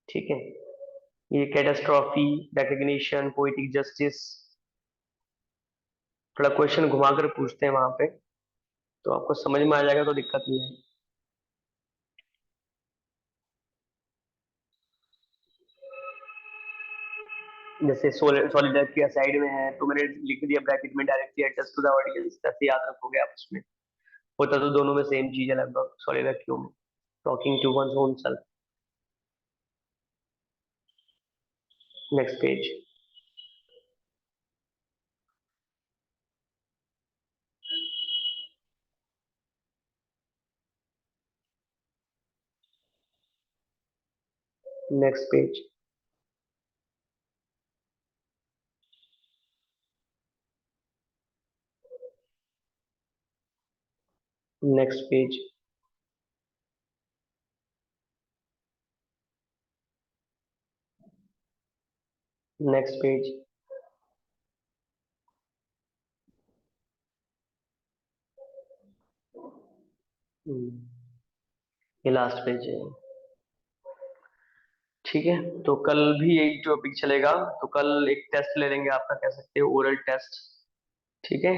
ठीक है। ये कैटास्ट्रॉफी, रिकग्निशन, पोएटिक जस्टिस, थोड़ा क्वेश्चन घुमाकर पूछते हैं वहां पे, तो आपको समझ में आ जाएगा, तो दिक्कत नहीं है। जैसे सॉलिडारिटी साइड में है तो मैंने लिख दिया ब्रैकेट में directly adjust to the audience, तैसे याद रखोगे आप उसमें। होता तो दोनों में सेम चीज है लगभग सॉलिडारिटी में, talking to one's own self. Next page. Next page. Next page. Next page. ये लास्ट पेज है। ठीक है, तो कल भी यही टॉपिक चलेगा, तो कल एक टेस्ट ले लेंगे आपका, कह सकते हो ओरल टेस्ट, ठीक है,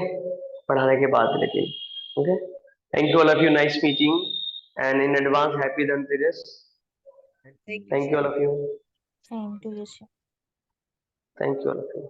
पढ़ाने के बाद लेकिन। Okay, thank you all of you, nice meeting and in advance happy Dhanteras. Thank you, thank you all sir. Of you. Thank you, sir. Thank you all of you.